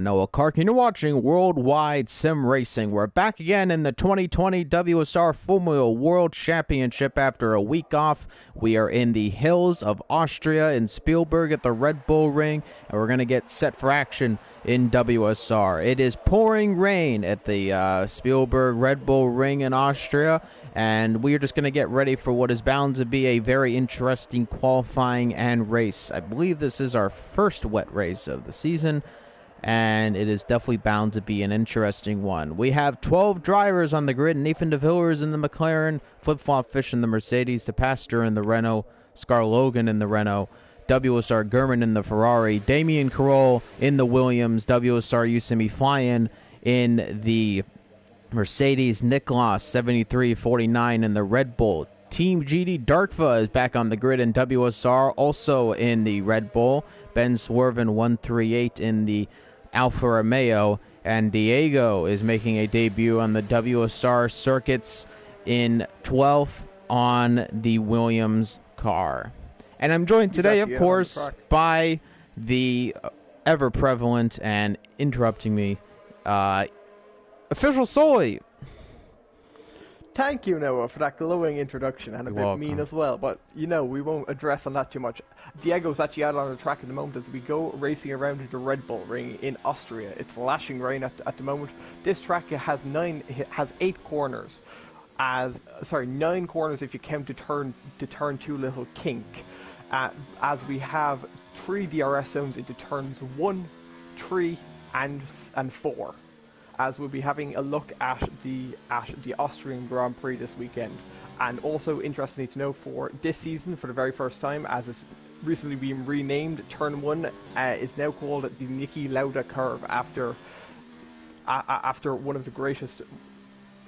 Noah Clark, and you're watching Worldwide Sim Racing. We're back again in the 2020 WSR Formula World Championship after a week off. We are in the hills of Austria in Spielberg at the Red Bull Ring, and we're going to get set for action in WSR. It is pouring rain at the Spielberg Red Bull Ring in Austria, and we are just going to get ready for what is bound to be a very interesting qualifying and race. I believe this is our first wet race of the season, and it is definitely bound to be an interesting one. We have 12 drivers on the grid. Nathan de Villers in the McLaren, Flip-Flop Fish in the Mercedes, De Pastor in the Renault, Scar Logan in the Renault, WSR Gurman in the Ferrari, Damien Carroll in the Williams, WSR Yosemite Flyin in the Mercedes, Niklas 7349 in the Red Bull. Team GD Darkva is back on the grid in WSR, also in the Red Bull. Ben Swerven 138 in the Alfa Romeo, and Diego is making a debut on the WSR circuits in 12th on the Williams car. And I'm joined today, of course, by the ever-prevalent and interrupting me, Official Sully. Thank you, Noah, for that glowing introduction, and a bit mean as well, but, you know, we won't address on that too much. Diego's actually out on the track at the moment as we go racing around the Red Bull Ring in Austria. It's lashing rain at the moment. This track has 8 corners. 9 corners if you count the turn 2 little kink. As we have 3 DRS zones into turns 1, 3, and 4. As we'll be having a look at the Austrian Grand Prix this weekend. And also, interestingly to know, for this season, for the very first time, as it's recently been renamed, Turn 1 is now called the Niki Lauda curve after one of the greatest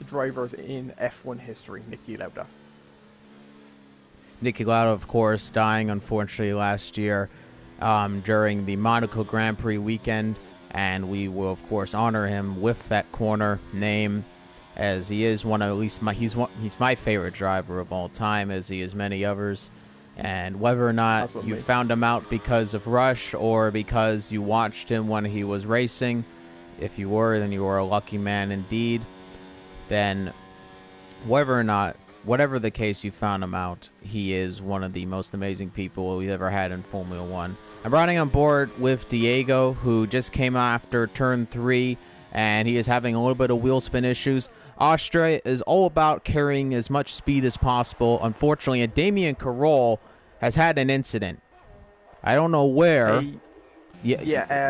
drivers in F1 history, Niki Lauda. Niki Lauda, of course, dying unfortunately last year during the Monaco Grand Prix weekend. And we will, of course, honor him with that corner name, as he is one of, at least he's my favorite driver of all time, as he is many others. And whether or not you found him out because of Rush or because you watched him when he was racing, if you were, then you were a lucky man indeed. Then whatever the case you found him out, he is one of the most amazing people we've ever had in Formula One. I'm riding on board with Diego, who just came after turn 3, and he is having a little bit of wheel spin issues. Austria is all about carrying as much speed as possible. Unfortunately, Damien Carroll has had an incident. I don't know where.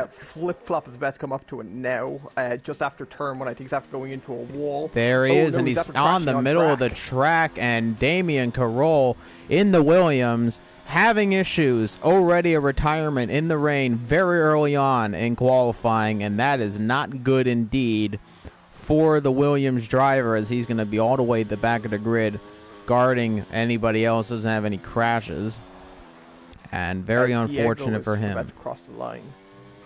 Flip-Flop is about to come up to it now, just after turn 1. I think he's after going into a wall. There he is, and he's on the middle of the track, and Damien Carroll in the Williams having issues, already a retirement in the rain very early on in qualifying, and that is not good indeed for the Williams driver, as he's going to be all the way at the back of the grid guarding anybody else doesn't have any crashes, and very unfortunate for him. About to cross the line.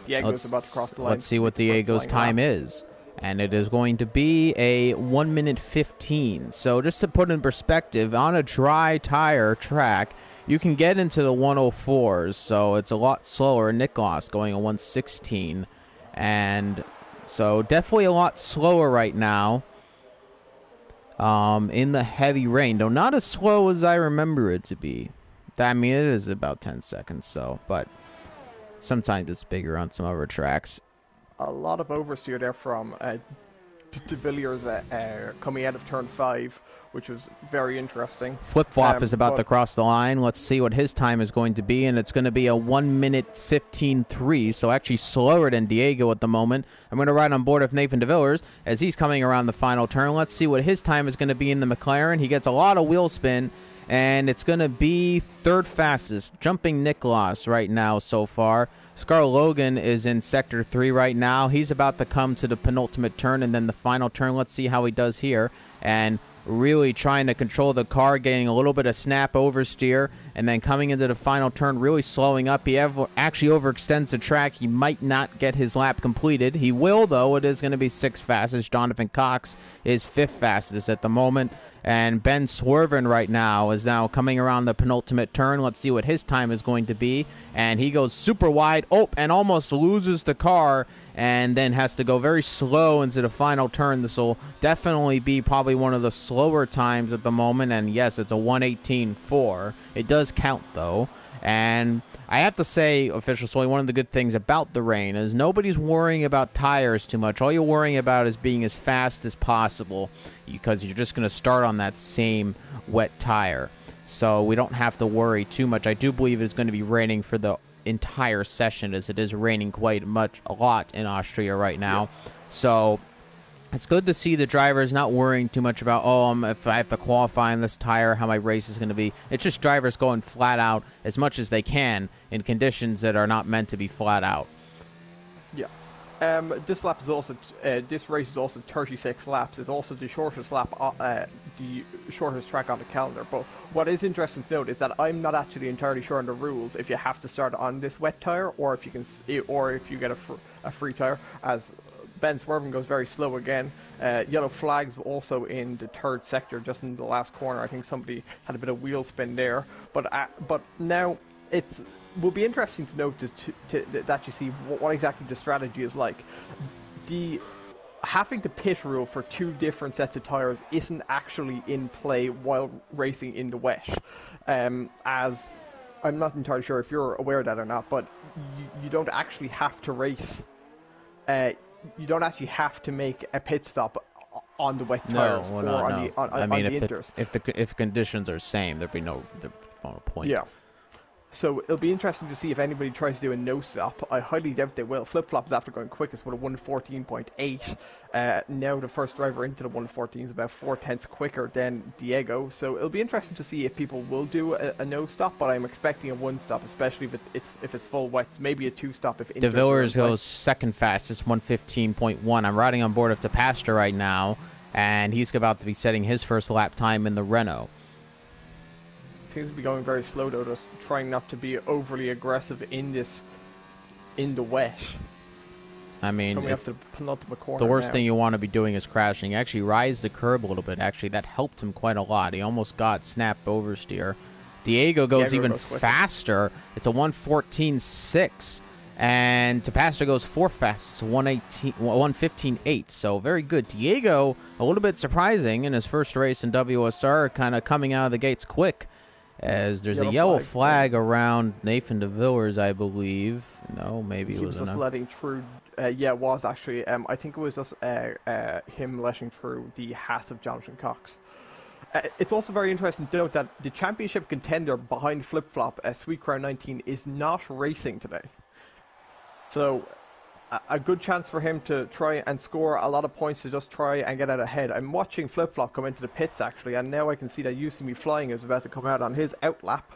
Diego's about to cross the line. Let's see what Diego's time is. And it is going to be a 1 minute 15. So just to put in perspective, on a dry tire track, you can get into the 104s, so it's a lot slower. Niklas going a 116, and so definitely a lot slower right now in the heavy rain, though not as slow as I remember it to be. I mean, it is about 10 seconds, so, but sometimes it's bigger on some other tracks. A lot of oversteer there from de Villers coming out of turn 5, which was very interesting. Flip-Flop is about to cross the line. Let's see what his time is going to be, and it's going to be a 1 minute 15.3, so actually slower than Diego at the moment. I'm going to ride on board with Nathan de Villers as he's coming around the final turn. Let's see what his time is going to be in the McLaren. He gets a lot of wheel spin, and it's going to be third fastest, jumping Niklas right now so far. Scar Logan is in Sector 3 right now. He's about to come to the penultimate turn and then the final turn. Let's see how he does here. And really trying to control the car, getting a little bit of snap oversteer, and then coming into the final turn, really slowing up. He actually overextends the track. He might not get his lap completed. He will, though. It is going to be 6th fastest. Jonathan Cox is 5th fastest at the moment. And Ben Swerven right now is now coming around the penultimate turn. Let's see what his time is going to be. And he goes super wide. Oh, and almost loses the car and then has to go very slow into the final turn. This will definitely be probably one of the slower times at the moment, and yes, it's a 1:18.4. It does count, though, and I have to say, Official Soy, one of the good things about the rain is nobody's worrying about tires too much. All you're worrying about is being as fast as possible, because you're just going to start on that same wet tire. So we don't have to worry too much. I do believe it's going to be raining for the entire session, as it is raining quite a lot in Austria right now. Yeah. So it's good to see the drivers not worrying too much about, if I have to qualify in this tire, how my race is going to be. It's just drivers going flat out as much as they can in conditions that are not meant to be flat out. Yeah. This lap is also this race is also 36 laps. It's also the shortest lap, the shortest track on the calendar. But what is interesting to note is that I'm not actually entirely sure on the rules if you have to start on this wet tire, or if you can, or if you get a free tire. As Ben Swerven goes very slow again. Yellow flags also in the third sector, just in the last corner. I think somebody had a bit of wheel spin there. But now it's will be interesting to note that you see what exactly the strategy is like. The having to pit rule for two different sets of tires isn't actually in play while racing in the wet, as I'm not entirely sure if you're aware of that or not, but you don't actually have to race. You don't actually have to make a pit stop on the wet tires on the inters. If conditions are same, there'd be no point. Yeah. So it'll be interesting to see if anybody tries to do a no stop. I highly doubt they will. Flip Flop is after going quickest with a 1:14.8. Now the first driver into the 1:14 is about 4/10 quicker than Diego. So it'll be interesting to see if people will do a no stop. But I'm expecting a one stop, especially if it's full wet. Maybe a two stop if De Villers goes second fastest, 1:15.1. I'm riding on board of Tapastra right now, and he's about to be setting his first lap time in the Renault. Seems to be going very slow though, just trying not to be overly aggressive in the wet. I mean, coming up to the penultimate corner. The worst thing you want to be doing is crashing. He actually rides the curb a little bit. Actually, that helped him quite a lot. He almost got snap oversteer. Diego goes even faster. It's a 1:14.6. And Tapastra goes fourth fastest, 1:15.8. So very good. Diego, a little bit surprising in his first race in WSR, kind of coming out of the gates quick. As there's a yellow flag around Nathan De Villers, I believe. No, maybe it was just letting through. Yeah, it was actually. I think it was just him letting through the Haas of Jonathan Cox. It's also very interesting to note that the championship contender behind Flip Flop, Sweet Crown 19, is not racing today. So a good chance for him to try and score a lot of points to just try and get out ahead. I'm watching Flip Flop come into the pits actually, and now I can see that Used to Be Flying is about to come out on his out lap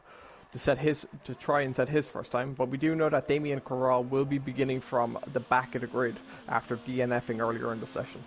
to try and set his first time. But we do know that Damien Corral will be beginning from the back of the grid after DNFing earlier in the session.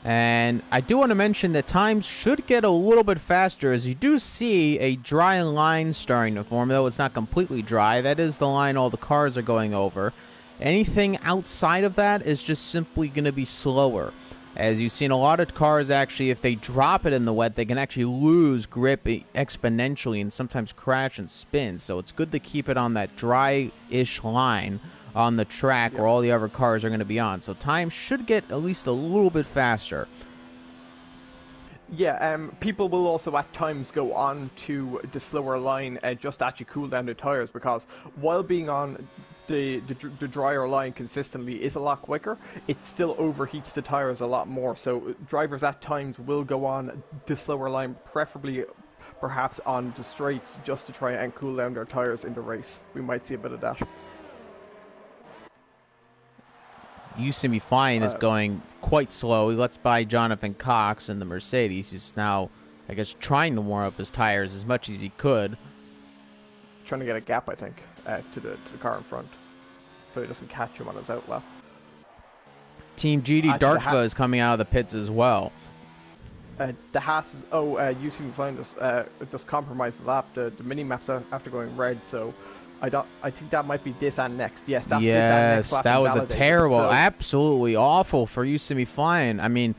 And I do want to mention that times should get a little bit faster, as you do see a dry line starting to form, though it's not completely dry. That is the line all the cars are going over. Anything outside of that is just simply going to be slower. As you've seen a lot of cars, actually, if they drop it in the wet, they can actually lose grip exponentially and sometimes crash and spin. So it's good to keep it on that dry-ish line on the track where all the other cars are going to be on. So time should get at least a little bit faster. Yeah, people will also at times go on to the slower line just to actually cool down the tires, because while being on the drier line consistently is a lot quicker, it still overheats the tires a lot more. So drivers at times will go on the slower line, preferably perhaps on the straights, just to try and cool down their tires in the race. We might see a bit of that. Used to Be Flying is going quite slow. He lets by Jonathan Cox in the Mercedes. He's now, I guess, trying to warm up his tires as much as he could. Trying to get a gap, I think, to the car in front, so he doesn't catch him on his outlap. Team GD Darkva is coming out of the pits as well. The Haas is, Used to Be Flying just compromised the lap. The mini maps after going red, so I think that might be this and next. Yes, that's this and next lap. That was a terrible, absolutely awful for Used to Be Flying. I mean,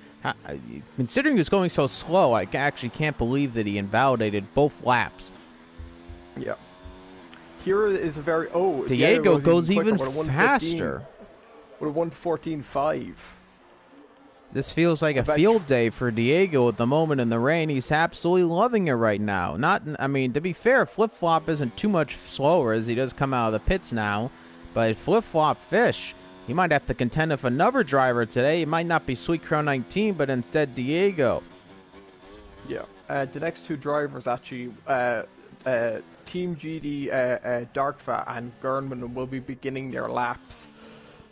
considering he was going so slow, I actually can't believe that he invalidated both laps. Yeah. Here is a very... Diego goes even faster. with a 1:14.5. This feels like a field day for Diego at the moment in the rain. He's absolutely loving it right now. I mean, to be fair, Flip-Flop isn't too much slower as he does come out of the pits now. But Flip-Flop Fish, he might have to contend with another driver today. It might not be Sweet Crow 19, but instead Diego. Yeah. The next two drivers actually, Team GD, Darkfa and Gernman will be beginning their laps.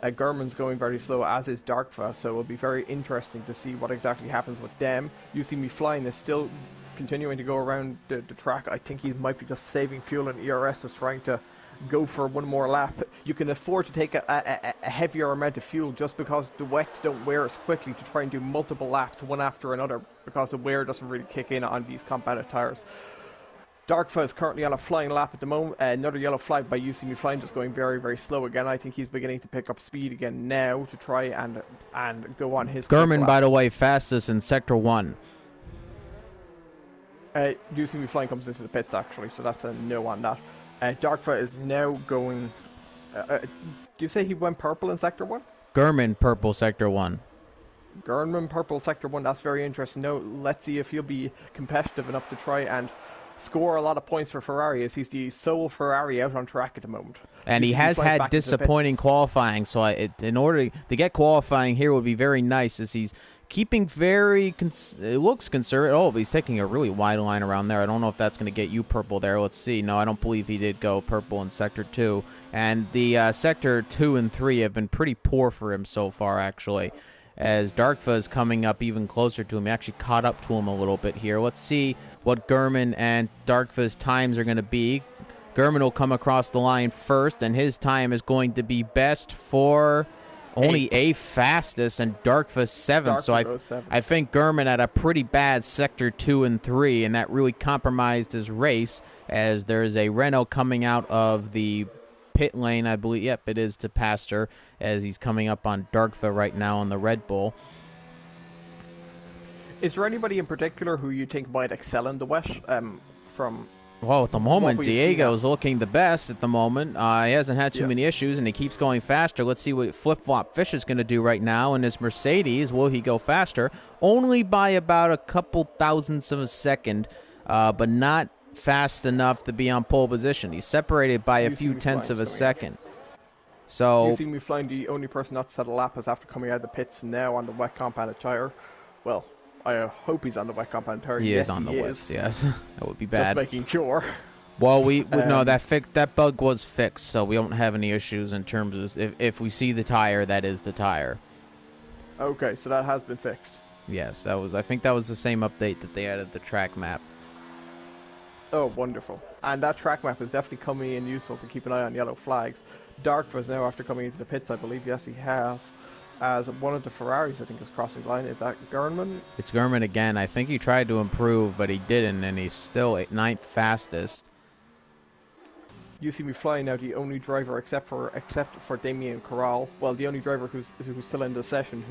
Gurman's going very slow, as is Darkfa, so it'll be very interesting to see what exactly happens with them. You See Me Flying is still continuing to go around the track. I think he might be just saving fuel, and ERS is trying to go for one more lap. You can afford to take a heavier amount of fuel just because the wets don't wear as quickly to try and do multiple laps one after another, because the wear doesn't really kick in on these compounded tires. Darkfa is currently on a flying lap at the moment. Another yellow flag by You See Me Flying, just going very, very slow again. I think he's beginning to pick up speed again now to try and go on his Gurman, by the way, fastest in Sector 1. You See Me Flying comes into the pits, actually, so that's a no on that. Darkfa is now going... do you say he went purple in Sector 1? Gurman, purple, Sector 1. Gurman, purple, Sector 1. That's very interesting. Now, let's see if he'll be competitive enough to try and score a lot of points for Ferrari, as he's the sole Ferrari out on track at the moment. And he has had disappointing qualifying, so in order to get qualifying here would be very nice, as he's keeping it looks conservative. Oh, he's taking a really wide line around there. I don't know if that's going to get you purple there. Let's see. No, I don't believe he did go purple in Sector 2. And the Sector 2 and 3 have been pretty poor for him so far, actually, as Darkfa is coming up even closer to him. He actually caught up to him a little bit here. Let's see what Gurman and Darkfa's times are going to be. Gurman will come across the line first, and his time is going to be best for only a fastest, and Darkfa 7. So I think Gurman had a pretty bad Sector 2 and 3, and that really compromised his race, as there is a Renault coming out of the pit lane, I believe. Yep, it is to Pastor, as he's coming up on Darkfa right now on the Red Bull. Is there anybody in particular who you think might excel in the wet from... Well, at the moment, Diego's looking the best at the moment. He hasn't had too many issues, and he keeps going faster. Let's see what Flip-Flop Fish is going to do right now. In his Mercedes, will he go faster? Only by about a couple thousandths of a second, but not fast enough to be on pole position. He's separated by a few tenths of a second. So, You See Me Flying, the only person not to set a lap, is after coming out of the pits now on the wet compounded tire. Well, I hope he's on the wet compound tire. He is on the wets, yes. That would be bad. Just making sure. Well, we no, that bug was fixed, so we don't have any issues in terms of if we see the tire, that is the tire. Okay, so that has been fixed. Yes, I think that was the same update that they added the track map. Oh, wonderful. And that track map is definitely coming in useful to keep an eye on yellow flags. Darkfa's now, after coming into the pits, I believe, yes, he has, as one of the Ferraris, I think, is crossing the line. Is that Gurman? It's Gurman again. I think he tried to improve, but he didn't, and he's still 9th fastest. You See Me Flying now, the only driver except for Damien Corral. Well, the only driver who's still in the session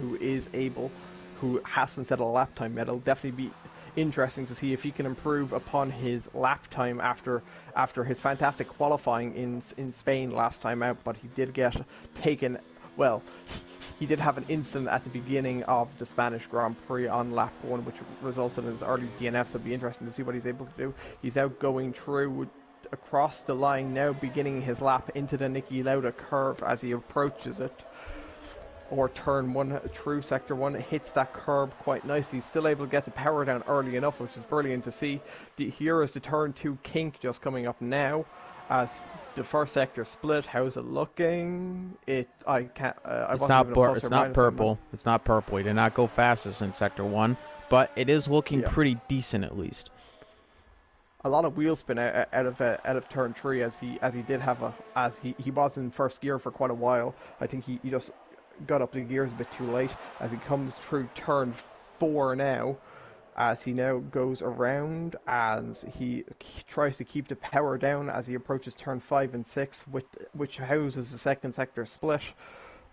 who hasn't set a lap time yet. It'll definitely be interesting to see if he can improve upon his lap time after his fantastic qualifying in Spain last time out. But he did get taken. Well, he did have an incident at the beginning of the Spanish Grand Prix on lap 1, which resulted in his early DNF, so it'll be interesting to see what he's able to do. He's now going through across the line now, beginning his lap into the Niki Lauda curve as he approaches it. Or turn 1 through Sector 1, hits that curb quite nicely. He's still able to get the power down early enough, which is brilliant to see. Here is the turn 2 kink just coming up now, as the first sector split. How's it looking? It's not purple. It's not purple. He did not go fastest in Sector 1, but it is looking pretty decent at least. A lot of wheel spin out of turn 3, as he was in first gear for quite a while. I think he just got up the gears a bit too late as he comes through turn 4 now, as he now goes around and he tries to keep the power down as he approaches turn 5 and 6, which houses the second sector split.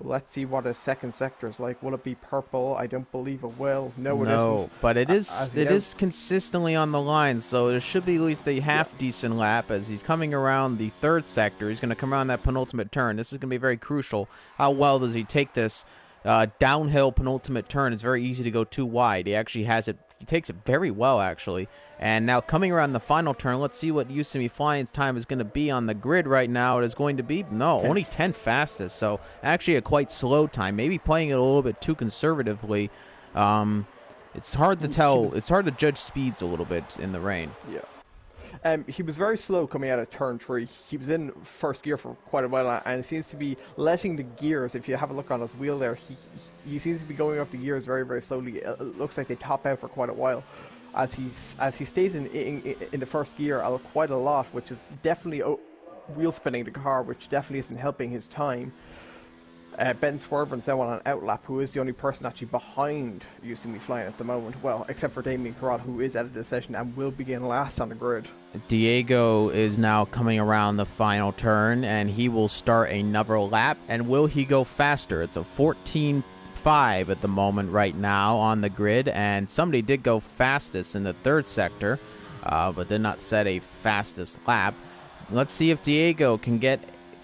Let's see what his second sector is like. Will it be purple? I don't believe it will. No, it No, isn't. but it is consistently on the line, so it should be at least a half decent lap as he's coming around the third sector. He's going to come around that penultimate turn. This is going to be very crucial. How well does he take this downhill penultimate turn? It's very easy to go too wide. He actually has it. He takes it very well, actually. And now coming around the final turn, let's see what Usami Flying's time is going to be on the grid right now. It is going to be, only 10 fastest. So actually a quite slow time. Maybe playing it a little bit too conservatively. It's hard to tell. It's hard to judge speeds a little bit in the rain. Yeah. He was very slow coming out of turn 3. He was in first gear for quite a while, and seems to be letting the gears, if you have a look on his wheel there, he seems to be going up the gears very, very slowly. It looks like they top out for quite a while. As he stays in the first gear quite a lot, which is definitely wheel spinning the car, which definitely isn't helping his time. Ben Swerven's now on an outlap, who is the only person actually behind Usami Flying at the moment. Well, except for Damien Carrot, who is out of the session and will begin last on the grid. Diego is now coming around the final turn, and he will start another lap. And will he go faster? It's a 14.5 at the moment right now on the grid, and somebody did go fastest in the third sector, but did not set a fastest lap. Let's see if Diego can get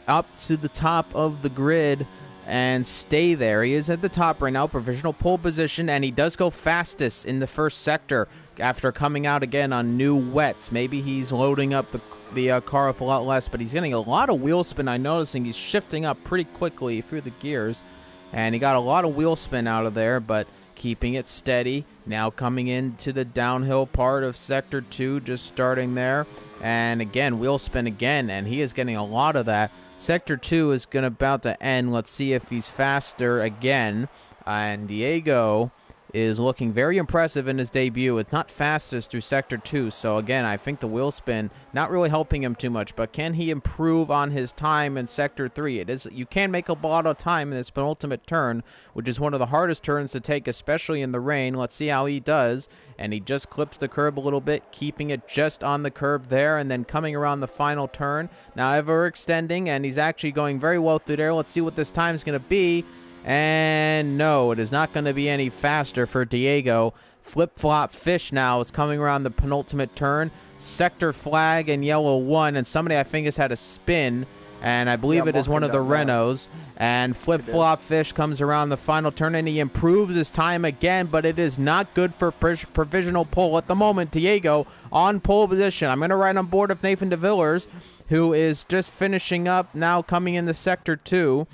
up to the top of the grid and stay there. He is at the top right now, provisional pole position, and he does go fastest in the first sector after coming out again on new wets. Maybe he's loading up the car with a lot less, but he's getting a lot of wheel spin. I'm noticing he's shifting up pretty quickly through the gears, and he got a lot of wheel spin out of there, but keeping it steady. Now coming into the downhill part of Sector 2, just starting there, and again, wheel spin again, and he is getting a lot of that. Sector 2 is about to end. Let's see if he's faster again. And Diego is looking very impressive in his debut. It's not fastest through Sector 2, so again, I think the wheel spin not really helping him too much, but can he improve on his time in Sector 3? You can make a lot of time in this penultimate turn, which is one of the hardest turns to take, especially in the rain. Let's see how he does, and he just clips the curb a little bit, keeping it just on the curb there, and then coming around the final turn. Now ever extending, and he's actually going very well through there. Let's see what this time is going to be. And no, it is not going to be any faster for Diego. Flip-flop fish now is coming around the penultimate turn. Sector flag and yellow 1, and somebody I think has had a spin, and I believe it is one of the Renaults. And flip-flop fish comes around the final turn, and he improves his time again, but it is not good for provisional pole at the moment. Diego on pole position. I'm going to ride on board of Nathan de Villers, who is just finishing up now, coming into Sector 2.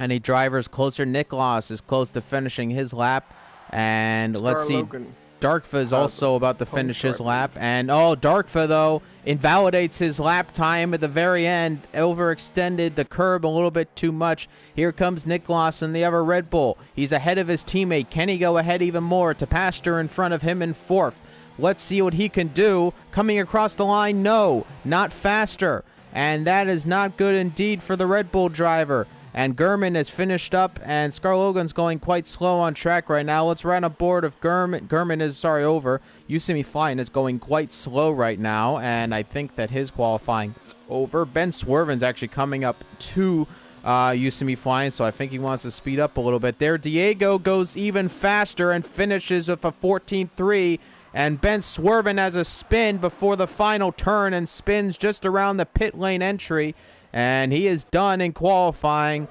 Any drivers closer? Nicholas is close to finishing his lap. And let's see. Darkfa is also about to finish his lap. And, Darkfa, though, invalidates his lap time at the very end. Overextended the curb a little bit too much. Here comes Nicholas in the other Red Bull. He's ahead of his teammate. Can he go ahead even more? To Pastor in front of him in fourth. Let's see what he can do. Coming across the line, no, not faster. And that is not good indeed for the Red Bull driver. And Gurman is finished up, and Scarlogan's going quite slow on track right now. Let's run aboard of Gurman. Gurman is, over. Usami Flying is going quite slow right now, and I think that his qualifying is over. Ben Swerven's actually coming up to Usami Flying, so I think he wants to speed up a little bit there. Diego goes even faster and finishes with a 14.3. And Ben Swerven has a spin before the final turn and spins just around the pit lane entry. And he is done in qualifying.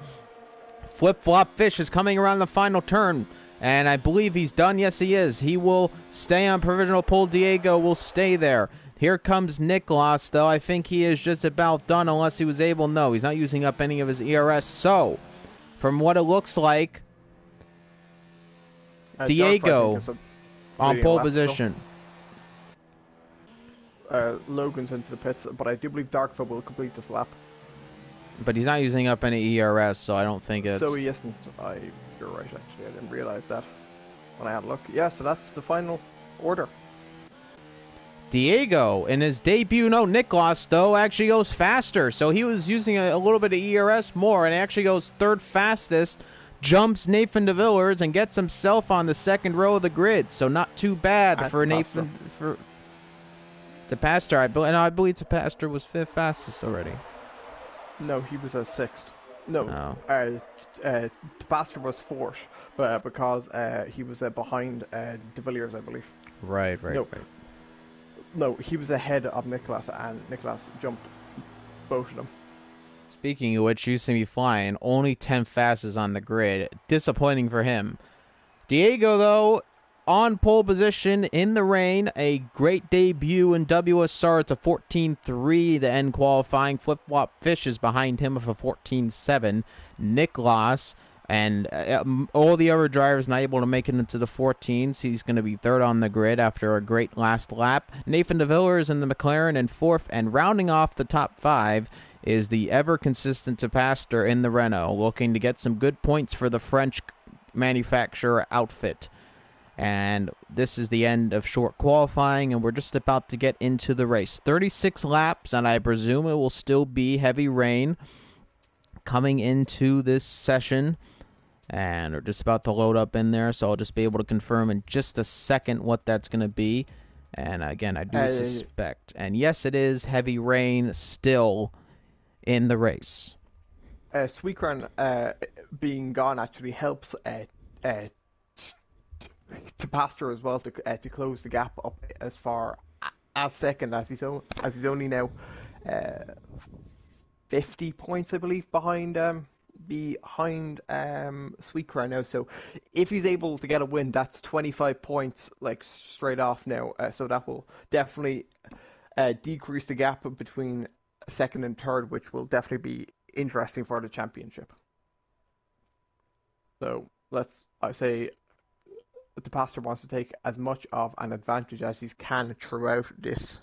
Flip-flop fish is coming around the final turn. And I believe he's done. Yes, he is. He will stay on provisional pole. Diego will stay there. Here comes Nicholas, though. I think he is just about done unless he was able. No, he's not using up any of his ERS. So, from what it looks like, Diego on pole position. Logan's into the pits, but I do believe Darkfa will complete this lap. But he's not using up any ERS, so I don't think it's... So he isn't. You're right, actually. I didn't realize that when I had a look. Yeah, so that's the final order. Diego, in his debut, Nicholas, though, actually goes faster. So he was using a little bit of ERS more, and actually goes third fastest, jumps Nathan de Villers, and gets himself on the second row of the grid. So not too bad for Nathan... The Pastor, I believe the Pastor was fifth fastest already. No, he was at sixth. No, Pastor was fourth, because he was behind De Villiers, I believe. Right. No, he was ahead of Nicholas, and Nicholas jumped both of them. Speaking of which, used to be flying, only 10th fastest on the grid. Disappointing for him. Diego, though, on pole position in the rain. A great debut in WSR. It's a 14.3 to end qualifying. Flip-Flop Fish is behind him with a 14.7. Nicholas and all the other drivers not able to make it into the 14s. He's going to be third on the grid after a great last lap. Nathan De Villers in the McLaren in fourth, and rounding off the top 5 is the ever-consistent Pastor in the Renault, looking to get some good points for the French manufacturer outfit. And this is the end of short qualifying, and we're just about to get into the race. 36 laps, and I presume it will still be heavy rain coming into this session. And we're just about to load up in there, so I'll just be able to confirm in just a second what that's going to be. And again, I do suspect. And yes, it is heavy rain still in the race. Sweetgran being gone actually helps to Pastor as well to close the gap up as far as second, as he's only now 50 points, I believe, behind Sweetgran now. So if he's able to get a win, that's 25 points like straight off now. So that will definitely decrease the gap between second and third, which will definitely be interesting for the championship. So I say the Pastor wants to take as much of an advantage as he can throughout this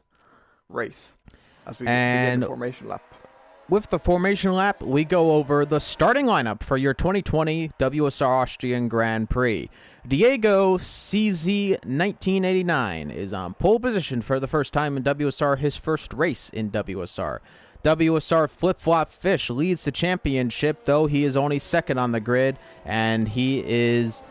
race as we begin the formation lap. With the formation lap, we go over the starting lineup for your 2020 WSR Austrian Grand Prix. Diego CZ 1989 is on pole position for the first time in WSR, his first race in WSR. WSR Flip-Flop Fish leads the championship, though he is only second on the grid, and he is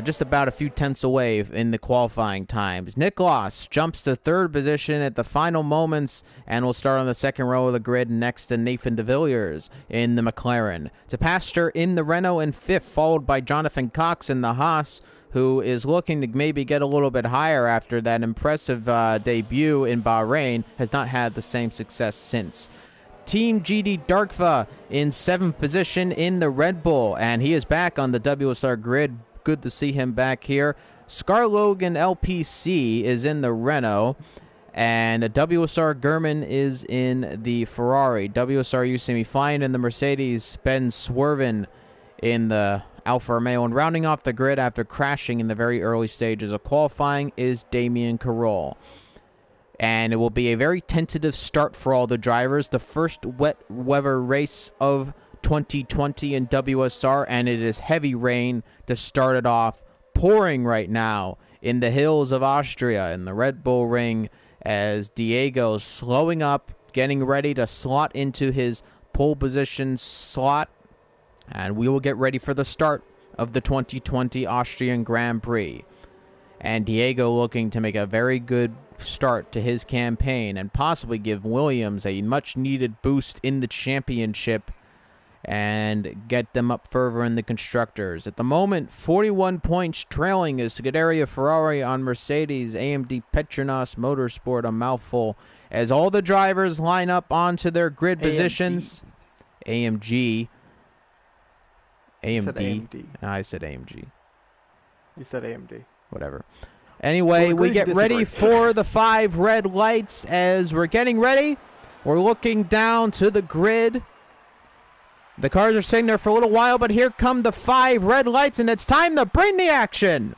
just about a few tenths away in the qualifying times. Nicholas jumps to third position at the final moments and will start on the second row of the grid next to Nathan De Villiers in the McLaren. To Pastor in the Renault in fifth, followed by Jonathan Cox in the Haas, who is looking to maybe get a little bit higher after that impressive debut in Bahrain, has not had the same success since. Team GD Darkva in seventh position in the Red Bull, and he is back on the WSR grid. Good to see him back here. Scar Logan LPC is in the Renault, and WSR German is in the Ferrari. WSR used to be flying in the Mercedes, Ben Swerven in the Alfa Romeo, and rounding off the grid after crashing in the very early stages of qualifying is Damien Carroll. And it will be a very tentative start for all the drivers. The first wet weather race of 2020 in WSR, and it is heavy rain to start it off, pouring right now in the hills of Austria in the Red Bull Ring as Diego slowing up, getting ready to slot into his pole position slot, and we will get ready for the start of the 2020 Austrian Grand Prix. And Diego looking to make a very good start to his campaign and possibly give Williams a much-needed boost in the championship and get them up further in the constructors. At the moment, 41 points trailing is Scuderia Ferrari on Mercedes, AMD Petronas Motorsport, a mouthful, as all the drivers line up onto their grid positions. AMG. AMD. I said AMG. You said AMD. Whatever. Anyway, we get ready for the 5 red lights. As we're getting ready, we're looking down to the grid. The cars are sitting there for a little while, but here come the 5 red lights, and it's time to bring the action.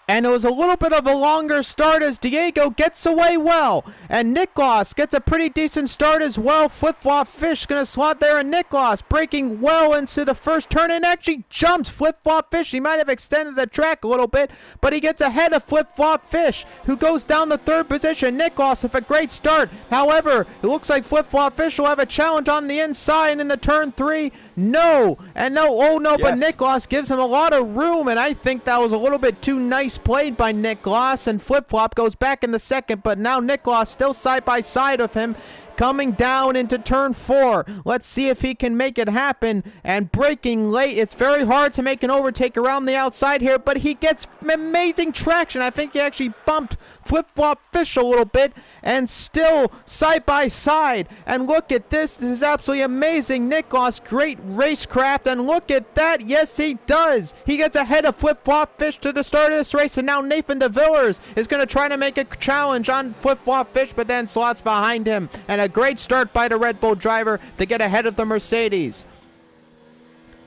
And it was a little bit of a longer start as Diego gets away well. And Nicholas gets a pretty decent start as well. Flip-Flop Fish going to slot there, and Nicholas breaking well into the first turn and actually jumps Flip-Flop Fish. He might have extended the track a little bit, but he gets ahead of Flip-Flop Fish, who goes down the third position. Nicholas with a great start. However, it looks like Flip-Flop Fish will have a challenge on the inside in the turn 3. No, and no, oh no, yes. But Nicholas gives him a lot of room, and I think that was a little bit too nice played by Nicholas, and Flip-Flop goes back in the second, but now Nicholas still side by side of him. coming down into turn 4. Let's see if he can make it happen, and braking late. It's very hard to make an overtake around the outside here, but he gets amazing traction. I think he actually bumped Flip-Flop Fish a little bit, and still side by side. And look at this. This is absolutely amazing. Nicholas, great racecraft, and look at that. Yes, he does. He gets ahead of Flip-Flop Fish to the start of this race, and now Nathan de Villers is going to try to make a challenge on Flip-Flop Fish, but then slots behind him. And a great start by the Red Bull driver to get ahead of the Mercedes.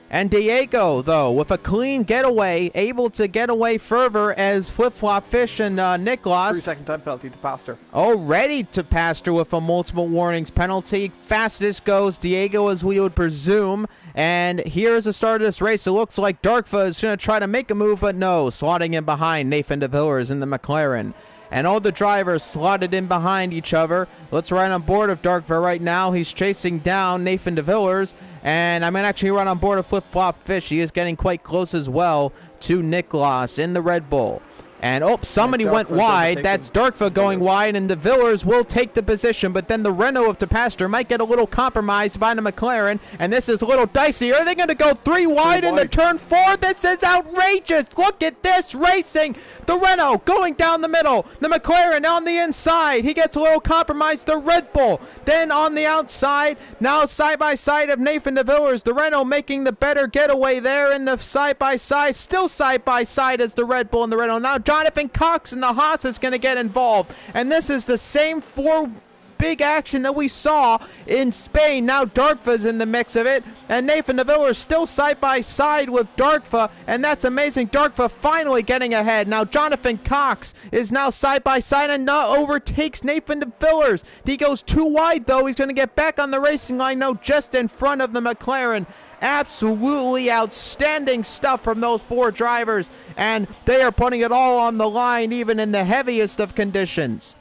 And Diego, though, with a clean getaway, able to get away further as Flip-Flop Fish and Nicholas. 3-second time penalty to Pastor. Already to Pastor with a multiple warnings penalty. Fastest goes Diego, as we would presume. And here's the start of this race. It looks like Darkva is going to try to make a move, but no. Slotting in behind Nathan de Villers in the McLaren. And all the drivers slotted in behind each other. Let's ride on board of Darkva right now. He's chasing down Nathan de Villers. And I'm going to actually run on board of Flip-Flop Fish. He is getting quite close as well to Nicholas in the Red Bull. And, oh, somebody went wide. That's Darkva going wide, and de Villers will take the position. But then the Renault of Pastor might get a little compromised by the McLaren, and this is a little dicey. Are they going to go 3 wide in the turn 4? This is outrageous. Look at this racing. The Renault going down the middle. The McLaren on the inside. He gets a little compromised. The Red Bull then on the outside. Now side by side of Nathan de Villers. The Renault making the better getaway there in the side by side. Still side by side as the Red Bull and the Renault. Now Jonathan Cox and the Haas is going to get involved. And this is the same 4 big action that we saw in Spain. Now Darkva's in the mix of it. And Nathan de Villers still side by side with Darkva. And that's amazing. Darkva finally getting ahead. Now Jonathan Cox is now side by side and overtakes Nathan de Villers. He goes too wide though. He's going to get back on the racing line now just in front of the McLaren. Absolutely outstanding stuff from those 4 drivers, and they are putting it all on the line even in the heaviest of conditions.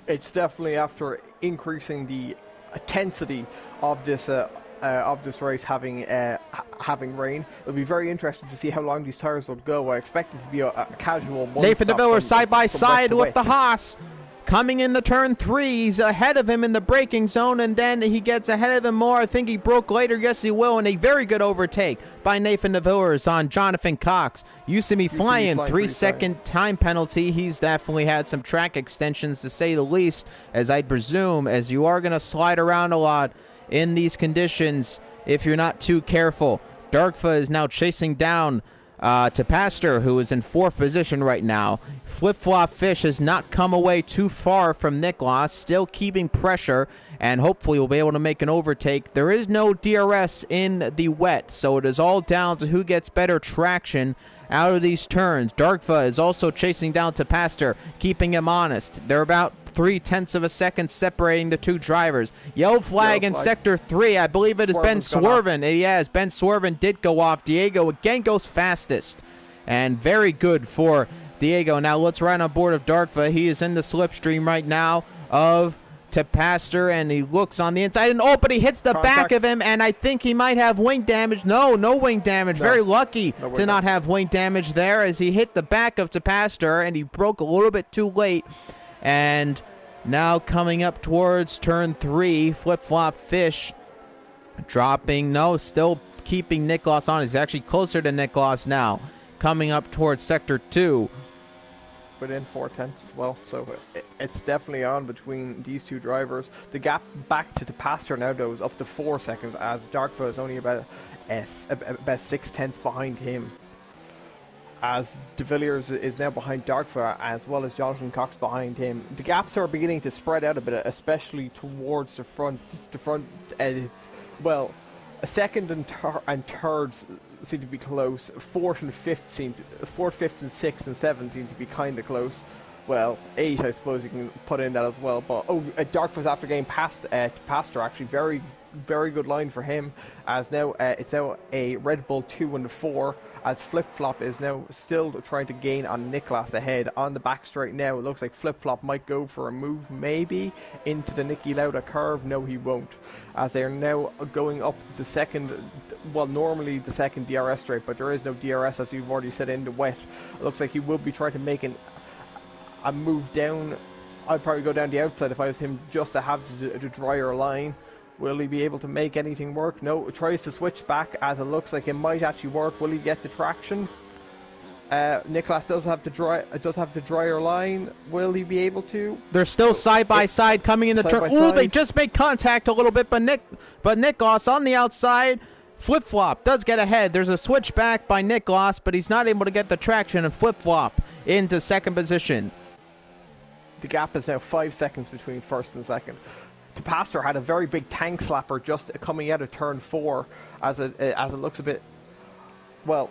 It's definitely after increasing the intensity of this race having rain. It'll be very interesting to see how long these tires will go. I expect it to be a casual one. Nathan de Villers side by side with the Haas. Coming in the turn 3, he's ahead of him in the braking zone, and then he gets ahead of him more. I think he broke later. Yes, he will, and a very good overtake by Nathan de Villers on Jonathan Cox. Used to be flying 3-second time penalty. He's definitely had some track extensions, to say the least, as I'd presume, as you are going to slide around a lot in these conditions if you're not too careful. Darkva is now chasing down to Pastor, who is in 4th position right now. Flip-Flop Fish has not come away too far from Nicholas, still keeping pressure, and hopefully we'll be able to make an overtake. There is no DRS in the wet, so it is all down to who gets better traction out of these turns. Darkva is also chasing down to Pastor, keeping him honest. They're about 0.3 of a second separating the 2 drivers. Yellow flag in Sector 3. I believe it has been Swerven. Yes, Ben Swerven did go off. Diego again goes fastest. And very good for Diego. Now let's ride on board of Darkva. He is in the slipstream right now of Pastor, and he looks on the inside. And but he hits the back of him, and I think he might have wing damage. No wing damage. Very lucky to not have wing damage there, as he hit the back of Pastor, and he broke a little bit too late. And now coming up towards turn 3, Flip-Flop Fish dropping. Still keeping Nicholas on. He's actually closer to Nicholas now. Coming up towards Sector 2. Within 0.4 as well, so it's definitely on between these 2 drivers. The gap back to the Pastor now, though, is up to 4 seconds, as Darkva is only about 0.6 behind him. As de Villers is now behind Darkva, as well as Jonathan Cox behind him. The gaps are beginning to spread out a bit, especially towards the front. Well, a second and thirds seem to be close. 4th and 5th and 6th and 7th seem to be kind of close. Well, 8, I suppose you can put in that as well. But Darkva's after getting past Pastor, actually very, very good line for him. As now it's now a Red Bull 2 and 4. As Flip-Flop is now still trying to gain on Nicholas ahead on the back straight now. It looks like Flip-Flop might go for a move maybe into the Niki Lauda curve. No, he won't, as they are now going up the second, well, normally the second DRS straight, but there is no DRS, as you've already said, in the wet. It looks like he will be trying to make a move down I'd probably go down the outside if I was him, just to have the drier line. Will he be able to make anything work? No, tries to switch back as it looks like it might actually work. Will he get the traction? Nicholas does have the drier line. Will he be able to? They're still side by side coming in the turn. Oh, they just made contact a little bit, but Nicholas on the outside. Flip-flop does get ahead. There's a switch back by Nicholas, but he's not able to get the traction, and flip-flop into second position. The gap is now 5 seconds between first and second. Pastor had a very big tank slapper just coming out of turn 4, as it looks a bit. Well,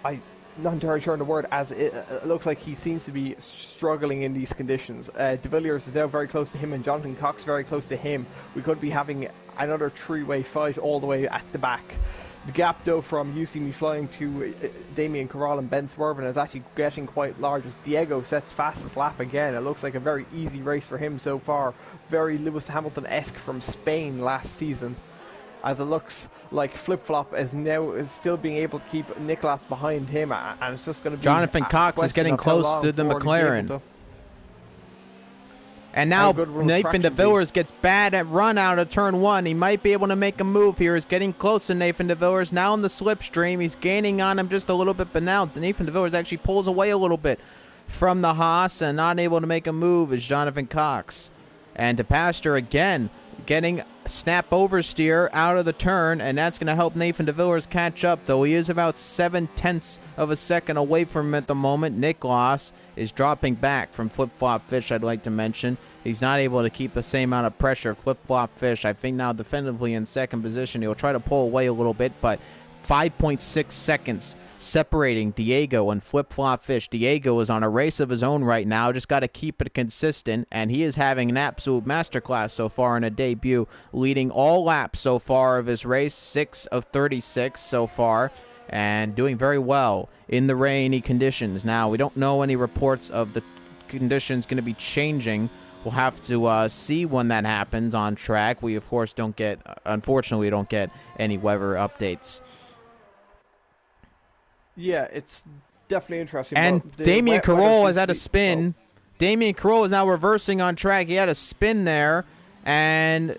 I'm not entirely sure on the word, as it looks like he seems to be struggling in these conditions. De Villiers is now very close to him, and Jonathan Cox very close to him. We could be having another three-way fight all the way at the back. The gap, though, from You See Me Flying to Damien Corral and Ben Swerven is actually getting quite large as Diego sets fastest lap again. It looks like a very easy race for him so far. Very Lewis Hamilton-esque from Spain last season. As it looks like Flip-Flop is still being able to keep Nicholas behind him, and it's just going to be... Jonathan Cox is getting close to the McLaren. And now Nathan De Villers gets bad at run out of turn 1. He might be able to make a move here. He's getting close to Nathan De Villers. Now in the slipstream. He's gaining on him just a little bit, but now Nathan De Villers actually pulls away a little bit from the Haas and not able to make a move is Jonathan Cox. And DePastor again getting snap oversteer out of the turn, and that's going to help Nathan De Villers catch up, though he is about 7/10 of a second away from him at the moment. Nicholas is dropping back from Flip-Flop Fish, I'd like to mention. He's not able to keep the same amount of pressure. Flip-Flop Fish, I think now definitively in second position. He'll try to pull away a little bit, but 5.6 seconds separating Diego and Flip-Flop Fish. Diego is on a race of his own right now. Just got to keep it consistent, and he is having an absolute masterclass so far in a debut, leading all laps so far of his race, 6 of 36 so far, and doing very well in the rainy conditions. Now, we don't know any reports of the conditions going to be changing. We'll have to see when that happens on track. We, of course, unfortunately, don't get any weather updates. Yeah, it's definitely interesting. And Damien Corral is at a spin. Damien Corral is now reversing on track. He had a spin there, and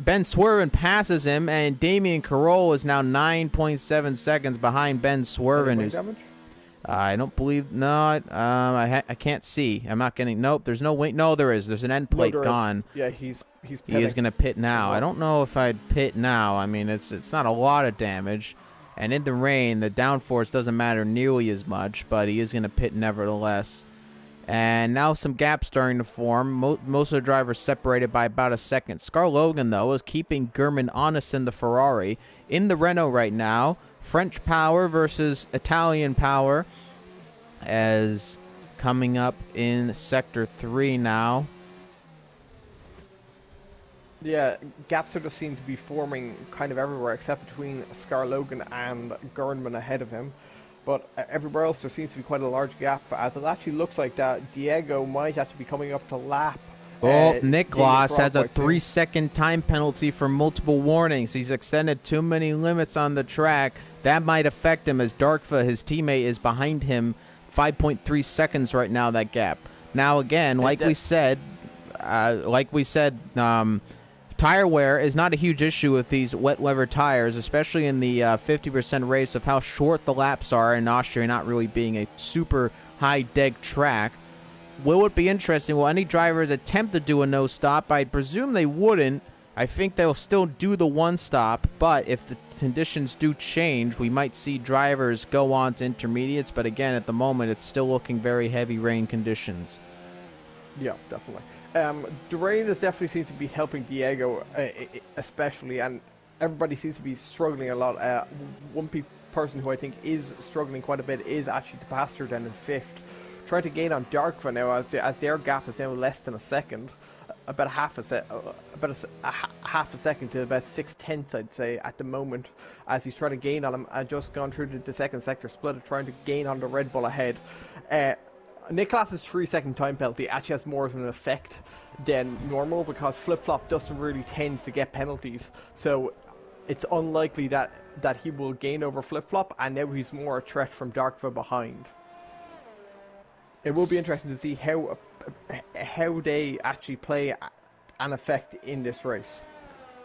Ben Swerven passes him, and Damien Corral is now 9.7 seconds behind Ben Swerven. I don't believe. No, I can't see. I'm not getting. Nope. There's no wait. No, there is. There's an end plate gone. Yeah, he is going to pit now. I don't know if I'd pit now. I mean, it's not a lot of damage. And in the rain, the downforce doesn't matter nearly as much, but he is going to pit nevertheless. And now some gaps starting to form. Most of the drivers separated by about a second. Scar Logan, though, is keeping German honest in the Ferrari. In the Renault right now, French power versus Italian power as coming up in Sector 3 now. Yeah, gaps sort of seem to be forming kind of everywhere except between Scar Logan and Gurnman ahead of him. But everywhere else there seems to be quite a large gap, as it actually looks like that Diego might actually be coming up to lap. Nicholas has a 3-second time penalty for multiple warnings. He's extended too many limits on the track. That might affect him as Darkva, his teammate, is behind him. 5.3 seconds right now, that gap. Now, again, like we said, tire wear is not a huge issue with these wet weather tires, especially in the 50% race of how short the laps are in Austria, not really being a super high deg track. Will it be interesting? Will any drivers attempt to do a no stop? I presume they wouldn't. I think they'll still do the one stop, but if the conditions do change, we might see drivers go on to intermediates, but again, at the moment, it's still looking very heavy rain conditions. Yeah, definitely. The rain definitely seems to be helping Diego, especially, and everybody seems to be struggling a lot. One person who I think is struggling quite a bit is actually DePastor down in 5th. Trying to gain on Darkva now as their gap is now less than a second. About a half a second to about 6/10, I'd say, at the moment, as he's trying to gain on him and just gone through the second sector split, trying to gain on the Red Bull ahead. Nicholas's 3-second time penalty actually has more of an effect than normal because Flip-Flop doesn't really tend to get penalties, so it's unlikely that he will gain over Flip-Flop, and now he's more a threat from Darkva behind. It will be interesting to see how how they actually play an effect in this race.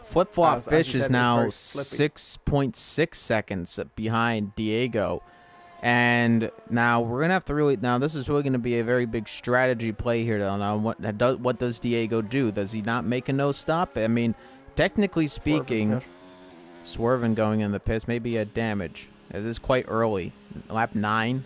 Flip-Flop Fish is now 6.6 seconds behind Diego. And now we're going to have to really... Now, this is really going to be a very big strategy play here. Now, what does Diego do? Does he not make a no-stop? I mean, technically speaking, swerving going in the pits, maybe a damage. This is quite early. Lap 9.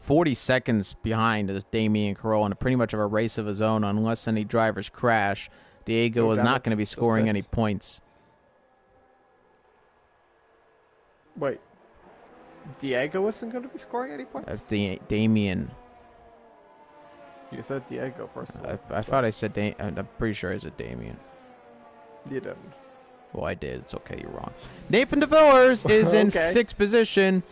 40 seconds behind is Damien Carroll in pretty much of a race of his own. Unless any drivers crash, Diego is not going to be scoring any points. Wait. Diego isn't going to be scoring any points? That's Damien. You said Diego first of all. I thought I said I'm pretty sure I said Damien. You didn't. Well, I did. It's okay. You're wrong. Nathan De Villers is in Okay. 6th position.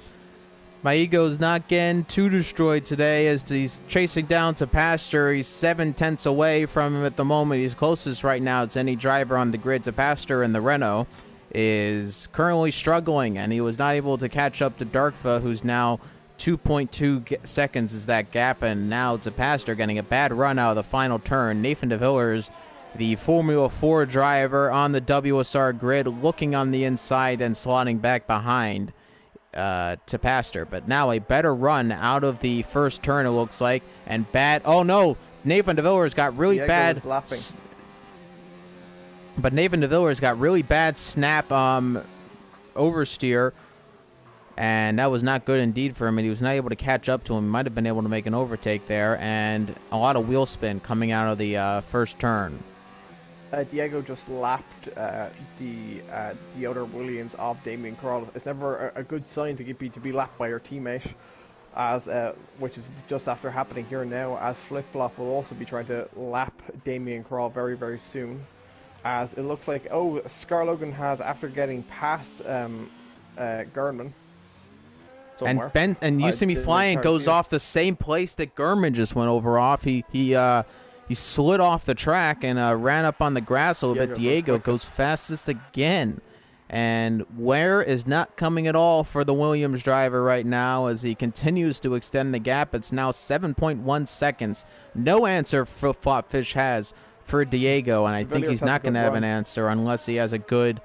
My ego's not getting too destroyed today as he's chasing down to Pastor. He's 7/10 away from him at the moment. He's closest right now to any driver on the grid. To Pastor in the Renault is currently struggling, and he was not able to catch up to Darkva, who's now 2.2 seconds is that gap, and now to Pastor getting a bad run out of the final turn. Nathan De Villers, the Formula 4 driver on the WSR grid, looking on the inside and slotting back behind to Pastor. But now a better run out of the first turn, it looks like, and bad... Oh, no! Nathan De Villers got really bad... But Nathan De Villers got really bad snap oversteer, and that was not good indeed for him, and he was not able to catch up to him. He might have been able to make an overtake there, and a lot of wheel spin coming out of the first turn. Diego just lapped the other Williams of Damien Carroll. It's never a good sign to be lapped by your teammate, as which is just after happening here now, as Flip-Flop will also be trying to lap Damien Carroll very, very soon. As it looks like, Scar Logan has, after getting past Gurman somewhere. And You See Me Flying goes off the same place that Gurman just went over off. He slid off the track and ran up on the grass a little bit. Diego goes fastest again. And Ware is not coming at all for the Williams driver right now as he continues to extend the gap. It's now 7.1 seconds. No answer Flip-Flop Fish has for Diego, and I think he's not going to have an answer unless he has a good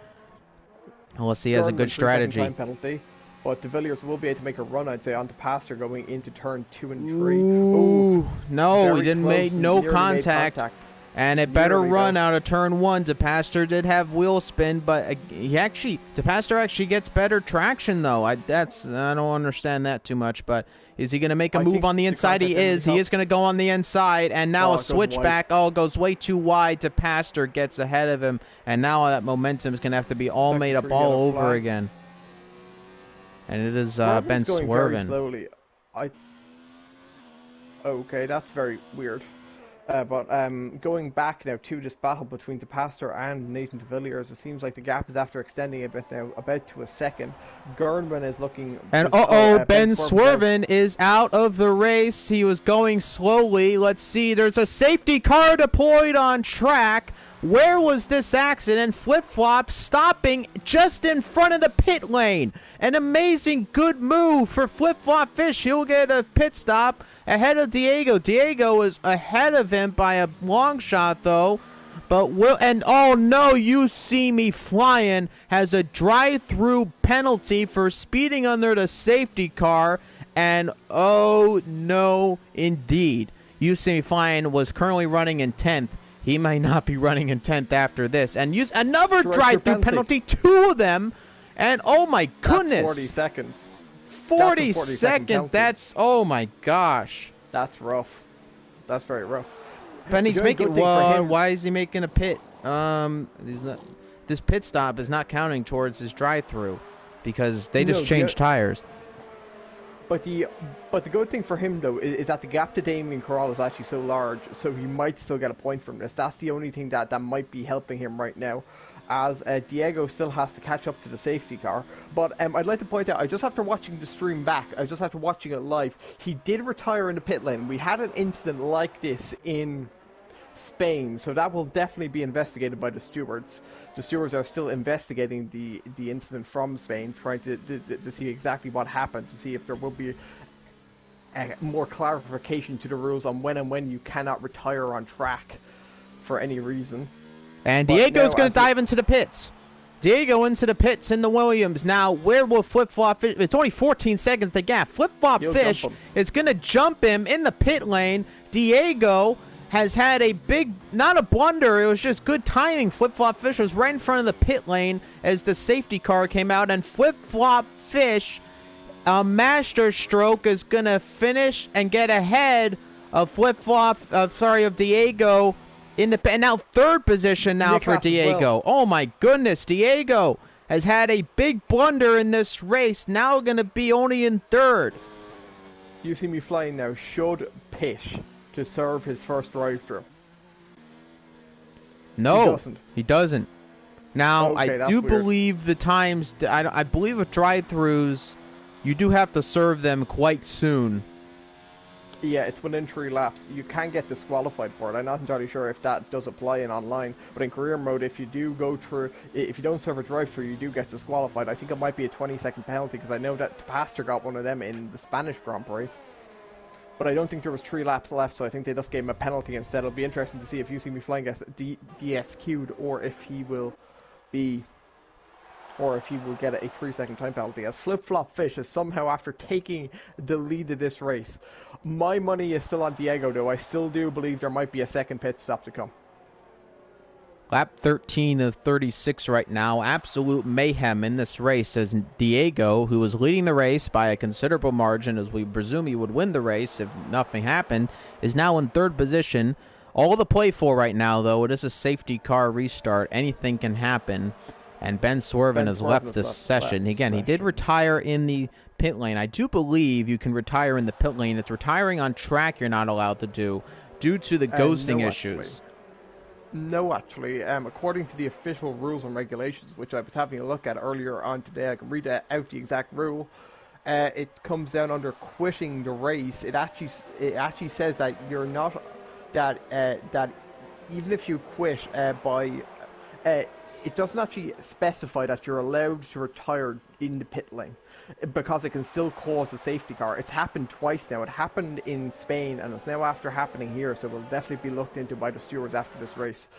strategy. Time penalty, but De Villiers will be able to make a run, I'd say, onto Pastor going into turn 2 and 3. Ooh, no, he didn't make no contact. And a better run out of turn 1. DePastor did have wheel spin, but DePastor actually gets better traction though. I don't understand that too much, but is he going to make a move on the inside? He is. He is going to go on the inside, and now a switchback. Goes way too wide. DePastor gets ahead of him, and now that momentum is going to have to be all made up all over again. And it is Ben swerving. Very slowly. Okay, that's very weird. But going back now to this battle between DePastor and Nathan De Villiers, it seems like the gap is after extending a bit now, about to a second. Gurnman is looking... And Ben Swervin is out of the race. He was going slowly. Let's see, there's a safety car deployed on track. Where was this accident? Flip-Flop stopping just in front of the pit lane. An amazing good move for Flip-Flop Fish. He'll get a pit stop ahead of Diego. Diego is ahead of him by a long shot, though. But oh no, You See Me Flying has a drive-through penalty for speeding under the safety car. And oh no, indeed. You See Me Flying was currently running in 10th. He might not be running in 10th after this. And use another drive-through penalty, 2 of them. And oh my goodness. That's 40 seconds. 40 seconds. That's, oh my gosh. That's rough. That's very rough. And he's making, why is he making a pit? This pit stop is not counting towards his drive-through because they just changed tires. But the good thing for him, though, is that the gap to Damien Carroll is actually so large, so he might still get a point from this. That's the only thing that might be helping him right now, as Diego still has to catch up to the safety car. But I'd like to point out, just after watching the stream back, just after watching it live, he did retire in the pit lane. We had an incident like this in Spain. So that will definitely be investigated by the stewards. The stewards are still investigating the incident from Spain, trying to see exactly what happened, to see if there will be more clarification to the rules on when you cannot retire on track for any reason. And Diego's going to dive into the pits. Diego into the pits in the Williams. Now, where will Flip-Flop Fish... It's only 14 seconds to gap. Flip-Flop Fish is going to jump him in the pit lane. Diego has had a big... Not a blunder. It was just good timing. Flip-Flop Fish was right in front of the pit lane as the safety car came out. And Flip-Flop Fish, a master stroke, is going to finish and get ahead of of Diego... And now third position now for Diego. Oh my goodness, Diego has had a big blunder in this race. Now going to be only in third. You See Me Flying now should pit to serve his first drive-through. No, he doesn't. Now okay, I do believe the times. I believe with drive-throughs, you do have to serve them quite soon. Yeah, it's within 3 laps. You can get disqualified for it. I'm not entirely sure if that does apply in online, but in career mode, if you do go through, if you don't serve a drive-through, you do get disqualified. I think it might be a 20-second penalty, because I know that Pastor got one of them in the Spanish Grand Prix. But I don't think there was 3 laps left, so I think they just gave him a penalty instead. It'll be interesting to see if You See Me Flying gets DSQ'd, or if he will be... or if he will get a 3-second time penalty, as Flip-Flop Fish is somehow after taking the lead of this race. My money is still on Diego, though. I still do believe there might be a second pit stop to come. Lap 13 of 36 right now. Absolute mayhem in this race as Diego, who was leading the race by a considerable margin, as we presume he would win the race if nothing happened, is now in third position. All to play for right now, though. It is a safety car restart. Anything can happen. And Ben Swerven has left this session. Again, he did retire in the pit lane. I do believe you can retire in the pit lane. It's retiring on track you're not allowed to do due to the ghosting issues. No, actually. According to the official rules and regulations, which I was having a look at earlier on today, I can read out the exact rule. It comes down under quitting the race. It actually says that you're not... that even if you quit by... it doesn't actually specify that you're allowed to retire in the pit lane, because it can still cause a safety car. It's happened twice now. It happened in Spain, and it's now after happening here, so it will definitely be looked into by the stewards after this race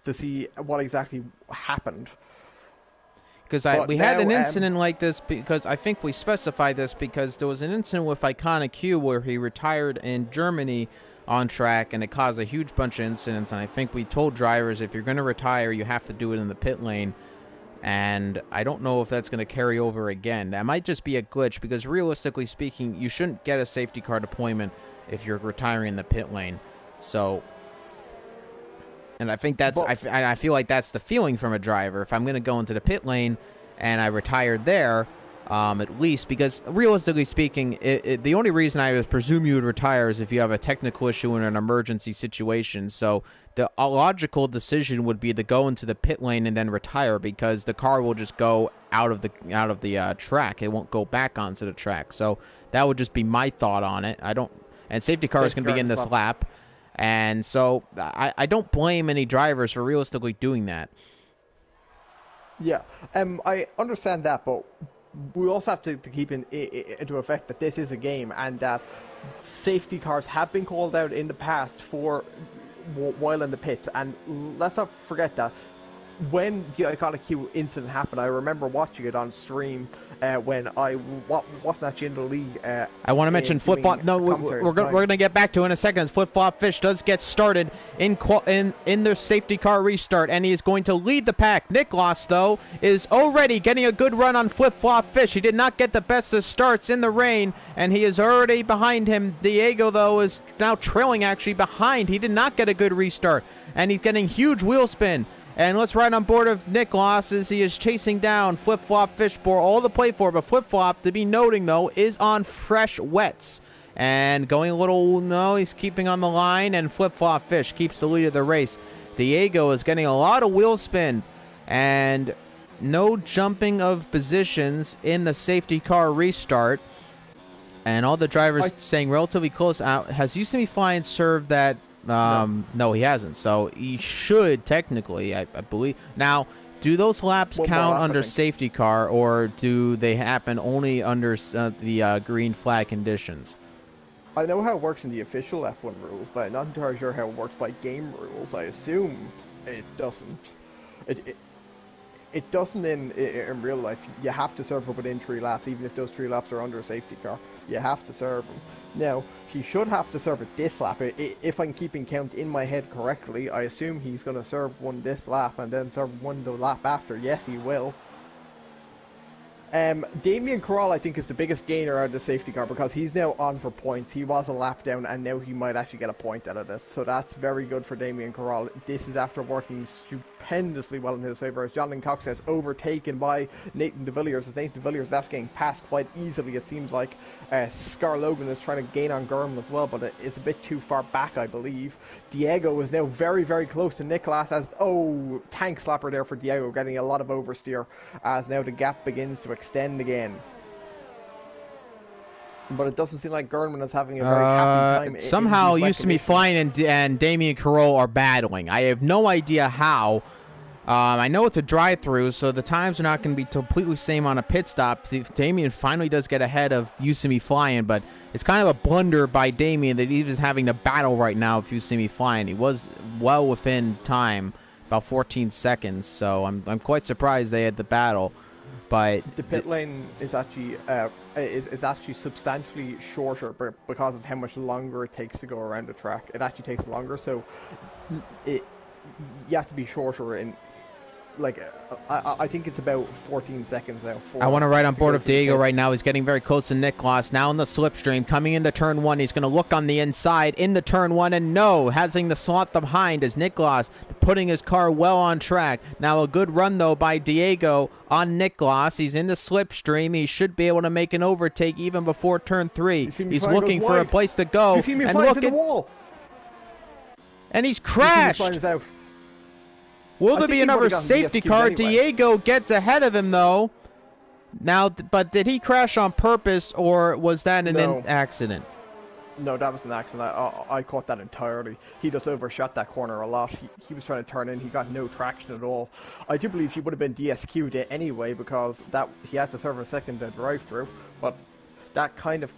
to see what exactly happened. Because we had an incident like this, because I think we specified this, because there was an incident with Iconic Q where he retired in Germany on track, and it caused a huge bunch of incidents, and I think we told drivers, if you're going to retire, you have to do it in the pit lane, and I don't know if that's going to carry over again. That might just be a glitch, because realistically speaking, you shouldn't get a safety car deployment if you're retiring in the pit lane. So, and I think that's, I feel like that's the feeling from a driver. If I'm going to go into the pit lane and I retired there, at least, because realistically speaking, the only reason I would presume you would retire is if you have a technical issue in an emergency situation. So the logical decision would be to go into the pit lane and then retire, because the car will just go out of the track. It won't go back onto the track. So that would just be my thought on it. And safety cars can be in this lap, and so I don't blame any drivers for realistically doing that. Yeah, I understand that, but we also have to keep into effect that this is a game, and that safety cars have been called out in the past for while in the pits. And let's not forget that when the Iconic Q incident happened, I remember watching it on stream when I wasn't actually in the league. I want to mention Flip-Flop. No, we're going to get back to it in a second. Flip-Flop Fish does get started in their safety car restart, and he is going to lead the pack. Niklas, though, is already getting a good run on Flip-Flop Fish. He did not get the best of starts in the rain, and he is already behind him. Diego, though, is now trailing actually behind. He did not get a good restart, and he's getting huge wheel spin. And let's ride on board of Niklas as he is chasing down Flip-Flop Fish for all to play for. But Flip-Flop, to be noting, though, is on fresh wets. And going a little, no, he's keeping on the line. And Flip-Flop Fish keeps the lead of the race. Diego is getting a lot of wheel spin. And no jumping of positions in the safety car restart. And all the drivers staying relatively close out. Has You See Me Flying served that No, he hasn't. So he should technically, I believe. Now, do those laps count under safety car, or do they happen only under the green flag conditions? I know how it works in the official F1 rules, but I'm not entirely sure how it works by game rules. I assume it doesn't. It doesn't in real life. You have to serve up within 3 laps, even if those 3 laps are under a safety car. You have to serve them. Now, he should have to serve it this lap. If I'm keeping count in my head correctly, I assume he's going to serve one this lap and then serve one the lap after. Yes, he will. Damien Corral, I think, is the biggest gainer out of the safety car because he's now on for points. He was a lap down, and now he might actually get a point out of this. So that's very good for Damien Corral. This is after working stupendously well in his favour. As John Cox says, overtaken by Nathan de Villiers. As Nathan de Villiers is after getting passed quite easily, it seems like. Scar Logan is trying to gain on Gurm as well, but it's a bit too far back, I believe. Diego is now very, very close to Nicolas as, tank slapper there for Diego, getting a lot of oversteer as now the gap begins to extend again. But it doesn't seem like Gurman is having a very happy time. Somehow Used to Be Flying and Damien Carroll are battling. I have no idea how. I know it's a drive-through, so the times are not going to be completely same on a pit stop. Damien finally does get ahead of Used to Be Flying, but it's kind of a blunder by Damien that he's having to battle right now with Used to Be Flying. He was well within time, about 14 seconds, so I'm quite surprised they had the battle. But the pit lane is actually substantially shorter because of how much longer it takes to go around the track. It actually takes longer, so you have to be shorter in. I think it's about 14 seconds now. I want to ride on board of Diego right now. He's getting very close to Nicolas. Now in the slipstream, coming into turn 1. He's going to look on the inside into turn 1, and no, having the slot behind is Nicolas, putting his car well on track. Now a good run, though, by Diego on Nicolas. He's in the slipstream. He should be able to make an overtake even before turn 3. He's looking for a place to go. And look at the wall. And he's crashed. Will there be another safety car? Anyway. Diego gets ahead of him, though. Now, but did he crash on purpose, or was that an accident? No, that was an accident. I caught that entirely. He just overshot that corner a lot. He was trying to turn in. He got no traction at all. I do believe he would have been DSQ'd anyway because he had to serve a second drive-through. But that kind of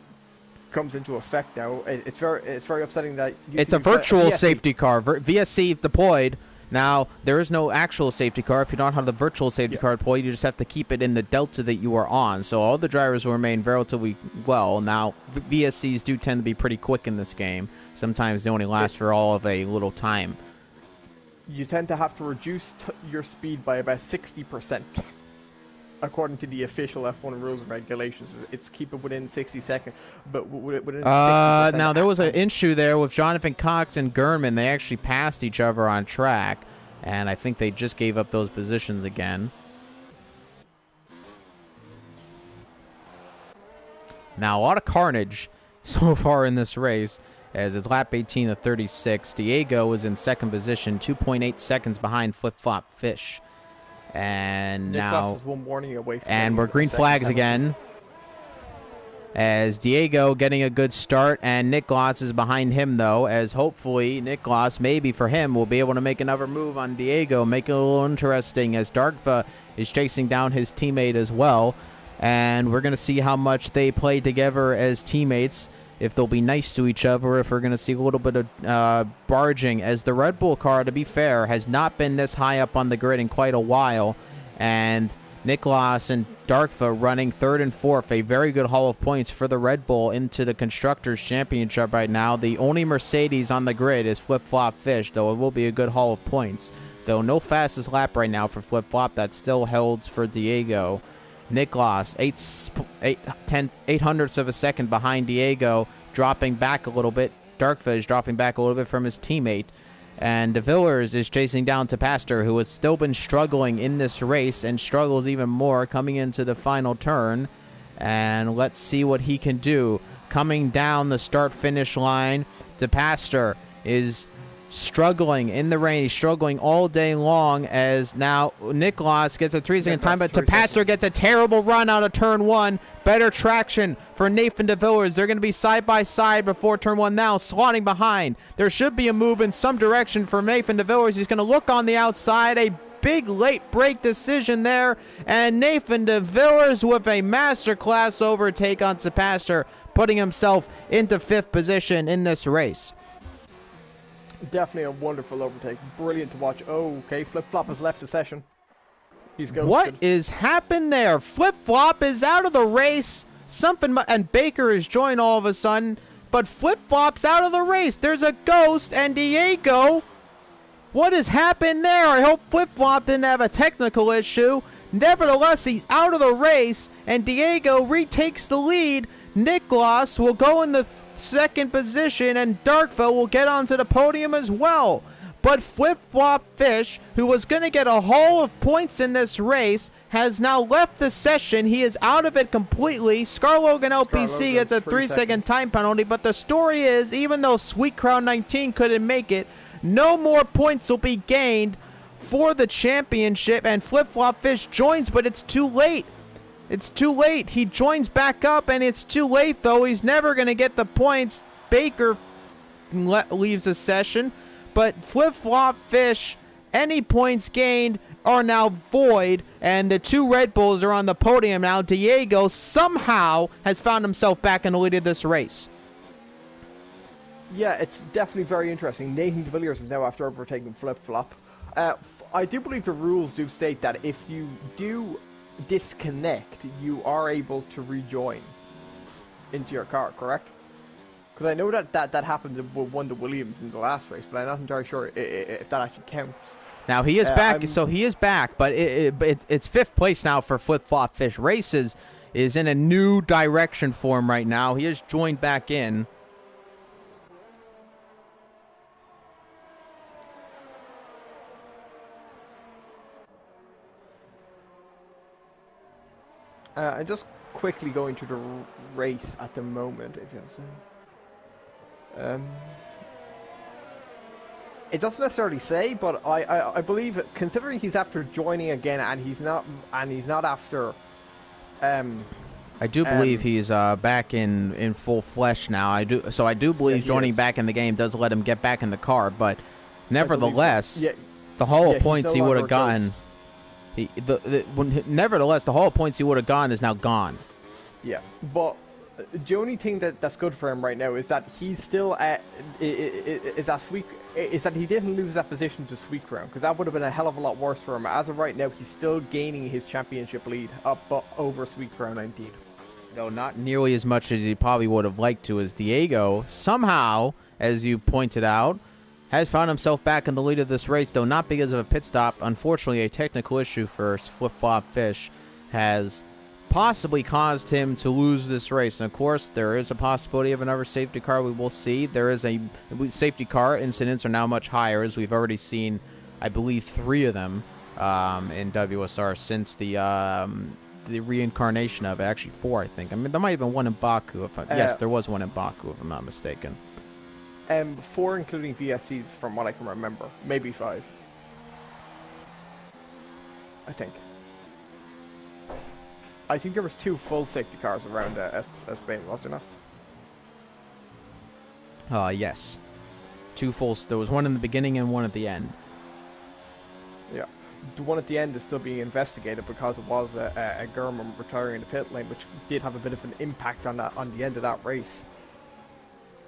comes into effect now. It's very upsetting that it's a virtual safety car. VSC deployed. Now, there is no actual safety car. If you don't have the virtual safety car deployed, you just have to keep it in the delta that you are on. So all the drivers will remain relatively well. Now, VSCs do tend to be pretty quick in this game. Sometimes they only last for all of a little time. You tend to have to reduce your speed by about 60%. According to the official F1 rules and regulations, it's keep it within 60 seconds, but within 60%. Now, there was an issue there with Jonathan Cox and Gurman. They actually passed each other on track, and I think they just gave up those positions again. Now, a lot of carnage so far in this race, as it's lap 18 of 36. Diego is in second position, 2.8 seconds behind Flip Flop Fish. And now, one warning away from and we're green flags again. As Diego getting a good start, and Nicolas is behind him, though, as hopefully Nicolas, maybe for him, will be able to make another move on Diego, make it a little interesting, as Darkva is chasing down his teammate as well. And we're going to see how much they play together as teammates, if they'll be nice to each other, if we're going to see a little bit of barging, as the Red Bull car, to be fair, has not been this high up on the grid in quite a while, and Nicolas and Darkva running third and fourth, a very good haul of points for the Red Bull into the Constructors' Championship right now. The only Mercedes on the grid is Flip Flop Fish, though it will be a good haul of points. Though no fastest lap right now for Flip Flop, that still holds for Diego. Nicolas, 8/800ths of a second behind Diego, dropping back a little bit. Darkva is dropping back a little bit from his teammate. And De Villers is chasing down Pastor, who has still been struggling in this race and struggles even more coming into the final turn. And let's see what he can do. Coming down the start-finish line, Pastor is struggling in the rain. He's struggling all day long as now Nicholas gets a 3-second time, but Tapastor gets a terrible run out of turn 1. Better traction for Nathan de Villers. They're going to be side by side before turn 1 now, slotting behind. There should be a move in some direction for Nathan de Villers. He's going to look on the outside. A big late break decision there, and Nathan de Villers with a masterclass overtake on Tapastor, putting himself into 5th position in this race. Definitely a wonderful overtake. Brilliant to watch. Oh, okay. Flip Flop has left the session. He's ghosted. What is happened there? Flip Flop is out of the race. And Baker is joined all of a sudden, but Flip Flop's out of the race. There's a ghost, and Diego. What has happened there? I hope Flip Flop didn't have a technical issue. Nevertheless, he's out of the race, and Diego retakes the lead. Niklas will go in the 2nd position, and Darkville will get onto the podium as well. But Flip Flop Fish, who was going to get a haul of points in this race, has now left the session. He is out of it completely. Scarlogan LPC gets a 3-second time penalty, but the story is, even though Sweet Crown 19 couldn't make it, no more points will be gained for the championship, and Flip Flop Fish joins, but it's too late. It's too late. He joins back up, and it's too late, though. He's never going to get the points. Baker leaves the session, but Flip Flop Fish, any points gained are now void, and the 2 Red Bulls are on the podium now. Diego somehow has found himself back in the lead of this race. Yeah, it's definitely very interesting. Nathan de Villiers is now after overtaking Flip Flop. I do believe the rules do state that if you do disconnect, you are able to rejoin into your car, correct? Because I know that happened with one of the Williams in the last race, but I'm not entirely sure if that actually counts. Now he is back, so he is back, but it's 5th place now for Flip Flop Fish. Races is in a new direction for him right now. He has joined back in. I'm just quickly going through the race at the moment, if you know what I'm saying. It doesn't necessarily say, but I believe, considering he's after joining again, and he's not after. I do believe he's back in full flesh now. I do believe joining back in the game does let him get back in the car, but nevertheless, the haul of points he would have gotten. Nevertheless, the haul of points he would have gotten is now gone. Yeah, but the only thing that's good for him right now is that he's still is that he didn't lose that position to Sweet Crown, because that would have been a hell of a lot worse for him. As of right now, he's still gaining his championship lead up over Sweet Crown 19. No, not nearly as much as he probably would have liked to, as Diego somehow, as you pointed out, has found himself back in the lead of this race, though not because of a pit stop. Unfortunately, a technical issue for Flip Flop Fish has possibly caused him to lose this race. And of course, there is a possibility of another safety car. We will see. There is a safety car. Incidents are now much higher, as we've already seen, I believe, 3 of them in WSR since the reincarnation of it. Actually 4, I think. I mean, there might have been one in Baku. Yes, there was one in Baku, if I'm not mistaken. 4 including VSCs, from what I can remember. Maybe 5. I think. I think there was 2 full safety cars around Spain, was there not? Yes. 2 full. There was one in the beginning and one at the end. Yeah. The one at the end is still being investigated because it was a German retiring the pit lane, which did have a bit of an impact on the end of that race.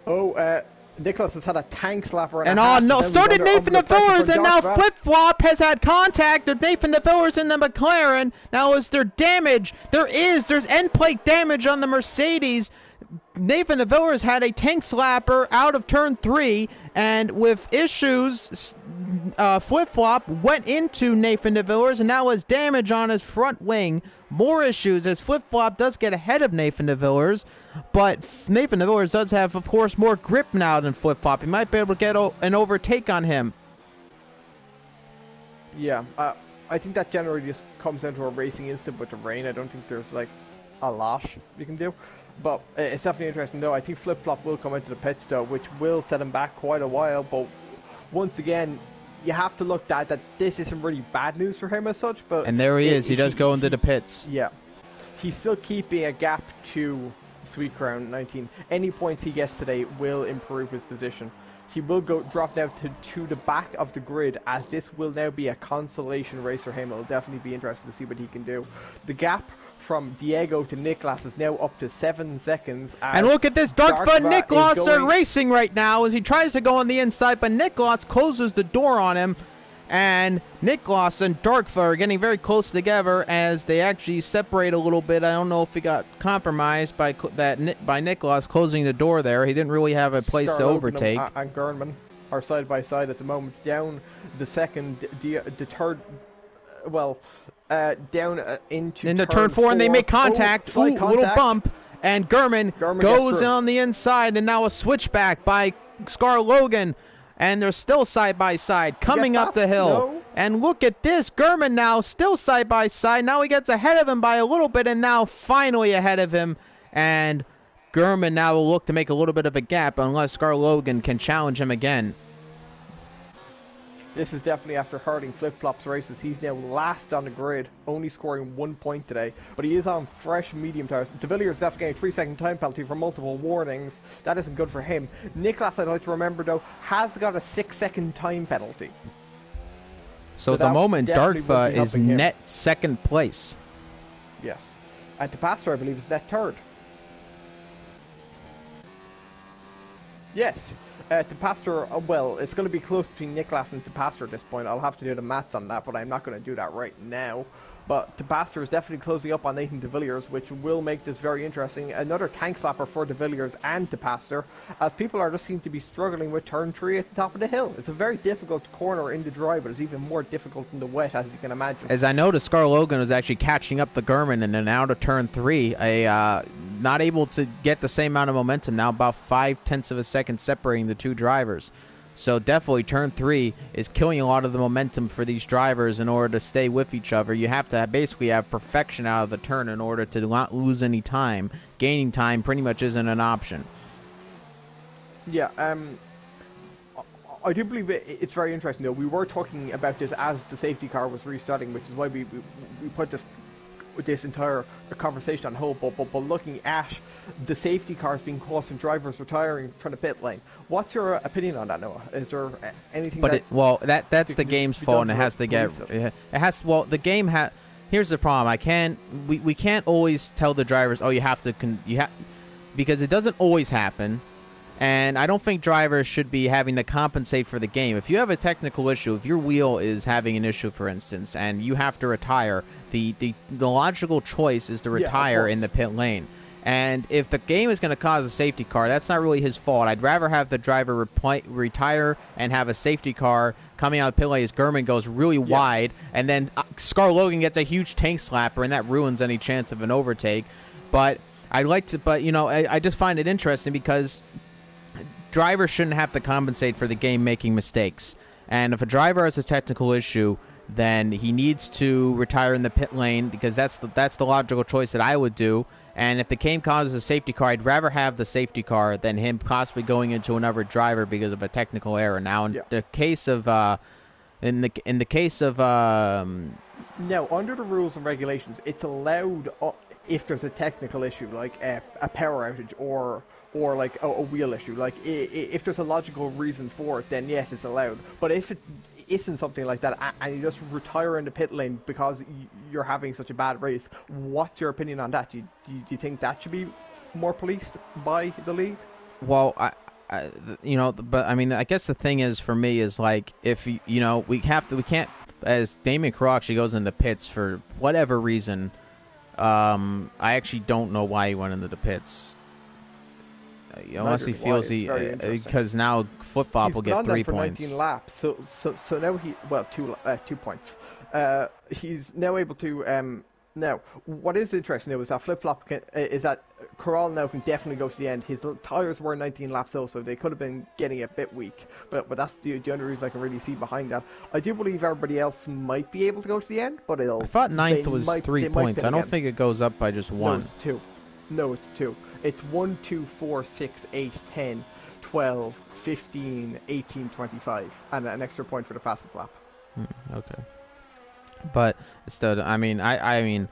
Oh, Nicholas has had a tank slapper. And no, so did Nathan de Villers, and now Flip Flop has had contact with Nathan de Villers in the McLaren. Now, is there damage? There's end plate damage on the Mercedes. Nathan de Villers had a tank slapper out of turn 3, and with issues, Flip Flop went into Nathan de Villers and now has damage on his front wing. More issues as Flip Flop does get ahead of Nathan de Villers, but Nathan de Villers does have, of course, more grip now than Flip Flop. He might be able to get an overtake on him. Yeah, I think that generally just comes down to a racing instant with the rain. I don't think there's like a lot you can do. But it's definitely interesting, though. I think Flip Flop will come into the pits, though, which will set him back quite a while. But once again, you have to look at that this isn't really bad news for him as such. But and there he is. He does go into the pits. Yeah. He's still keeping a gap to Sweet Crown 19. Any points he gets today will improve his position. He will drop down to the back of the grid, as this will now be a consolation race for him. It'll definitely be interesting to see what he can do. The gap from Diego to Niklas is now up to 7 seconds. And look at this, Darkva and Niklas are racing right now as he tries to go on the inside, but Niklas closes the door on him. And Niklas and Darkva are getting very close together as they actually separate a little bit. I don't know if he got compromised by Niklas closing the door there. He didn't really have a place to overtake. And Gernman are side by side at the moment. Down the second, the third, well, down into turn four, and they make contact. Ooh, little bump, and Gernman goes on the inside, and now a switchback by Scar Logan. And they're still side by side coming up the hill. No. And look at this. Gernman now still side by side. Now he gets ahead of him by a little bit, and now finally ahead of him. And Gernman now will look to make a little bit of a gap unless Scar Logan can challenge him again. This is definitely after hurting flip-flops races. He's now last on the grid, only scoring 1 point today. But he is on fresh medium tires. De Villiers is after getting a 3-second time penalty for multiple warnings. That isn't good for him. Niklas, I'd like to remember though, has got a 6-second time penalty. So at the moment, Darkva is net second place. Yes. And Tapastor, I believe, is net third. Yes. Tapastor, well, it's going to be close between Niklas and Tapastor at this point. I'll have to do the maths on that, but I'm not going to do that right now. But Tapastor is definitely closing up on Nathan De Villiers, which will make this very interesting. Another tank slapper for De Villiers and Tapastor, as people are just seem to be struggling with turn 3 at the top of the hill. It's a very difficult corner in the dry, but it's even more difficult in the wet, as you can imagine. As I noticed, Scar Logan was actually catching up the Gernman, and then out of turn 3, not able to get the same amount of momentum, now about 0.5 of a second separating the two drivers. So definitely turn 3 is killing a lot of the momentum for these drivers in order to stay with each other. You have to basically have perfection out of the turn in order to not lose any time. Gaining time pretty much isn't an option. Yeah, I do believe it's very interesting though. We were talking about this as the safety car was restarting, which is why we put this entire conversation on hold, but looking at the safety cars being caused and drivers retiring from the pit lane. What's your opinion on that, Noah? Is there anything that's the game's fault, and it has to get the game has. Here's the problem. We can't always tell the drivers, oh, you have to because it doesn't always happen. And I don't think drivers should be having to compensate for the game. If you have a technical issue, if your wheel is having an issue, for instance, and you have to retire, the logical choice is to retire in the pit lane. And if the game is going to cause a safety car, that's not really his fault. I'd rather have the driver retire and have a safety car coming out of the pit lane as Gernman goes really wide, and then Scar Logan gets a huge tank slapper, and that ruins any chance of an overtake. But I just find it interesting because drivers shouldn't have to compensate for the game making mistakes. And if a driver has a technical issue, then he needs to retire in the pit lane, because that's the logical choice that I would do. And if the game causes a safety car, I'd rather have the safety car than him possibly going into another driver because of a technical error. Now, in the case of now, under the rules and regulations, it's allowed if there's a technical issue like a power outage or like a wheel issue. Like if there's a logical reason for it, then yes, it's allowed. But if it isn't something like that and you just retire in the pit lane because you're having such a bad race, what's your opinion on that? Do you think that should be more policed by the league? Well, but I mean, I guess the thing is for me is like, if we can't, as Damien Crow actually goes into pits for whatever reason. I actually don't know why he went into the pits. Unless he feels because now flip-flop will get 3 points. 19 laps, so now he 2 points. He's now able to now. What is interesting though is that flip-flop is that Corral now can definitely go to the end. His tires were 19 laps also, they could have been getting a bit weak, but that's the only reason I can really see behind that. I do believe everybody else might be able to go to the end, but I thought 9th was 3 points. I don't think it goes up by just 1. No, it's 2. No, it's 2. It's 1, 2, 4, 6, 8, 10, 12, 15, 18, 25, and an extra point for the fastest lap. Okay. But still, I mean,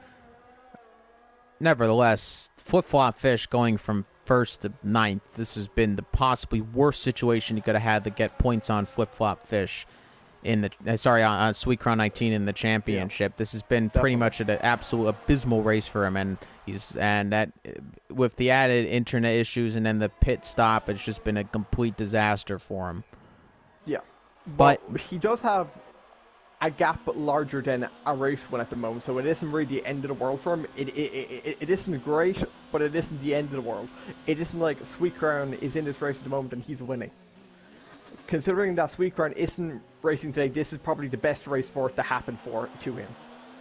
nevertheless, flip-flop fish going from first to ninth. This has been the possibly worst situation you could have had to get points on flip-flop fish in the on Sweet Crown 19 in the championship. This has been pretty much an absolute abysmal race for him, and that with the added internet issues and then the pit stop, it's just been a complete disaster for him. Yeah, but he does have a gap larger than a race win at the moment, so it isn't really the end of the world for him. It isn't great, but it isn't the end of the world. It isn't like Sweet Crown is in this race at the moment and he's winning. Considering that Sweet Crown isn't racing today, this is probably the best race for it to happen to him.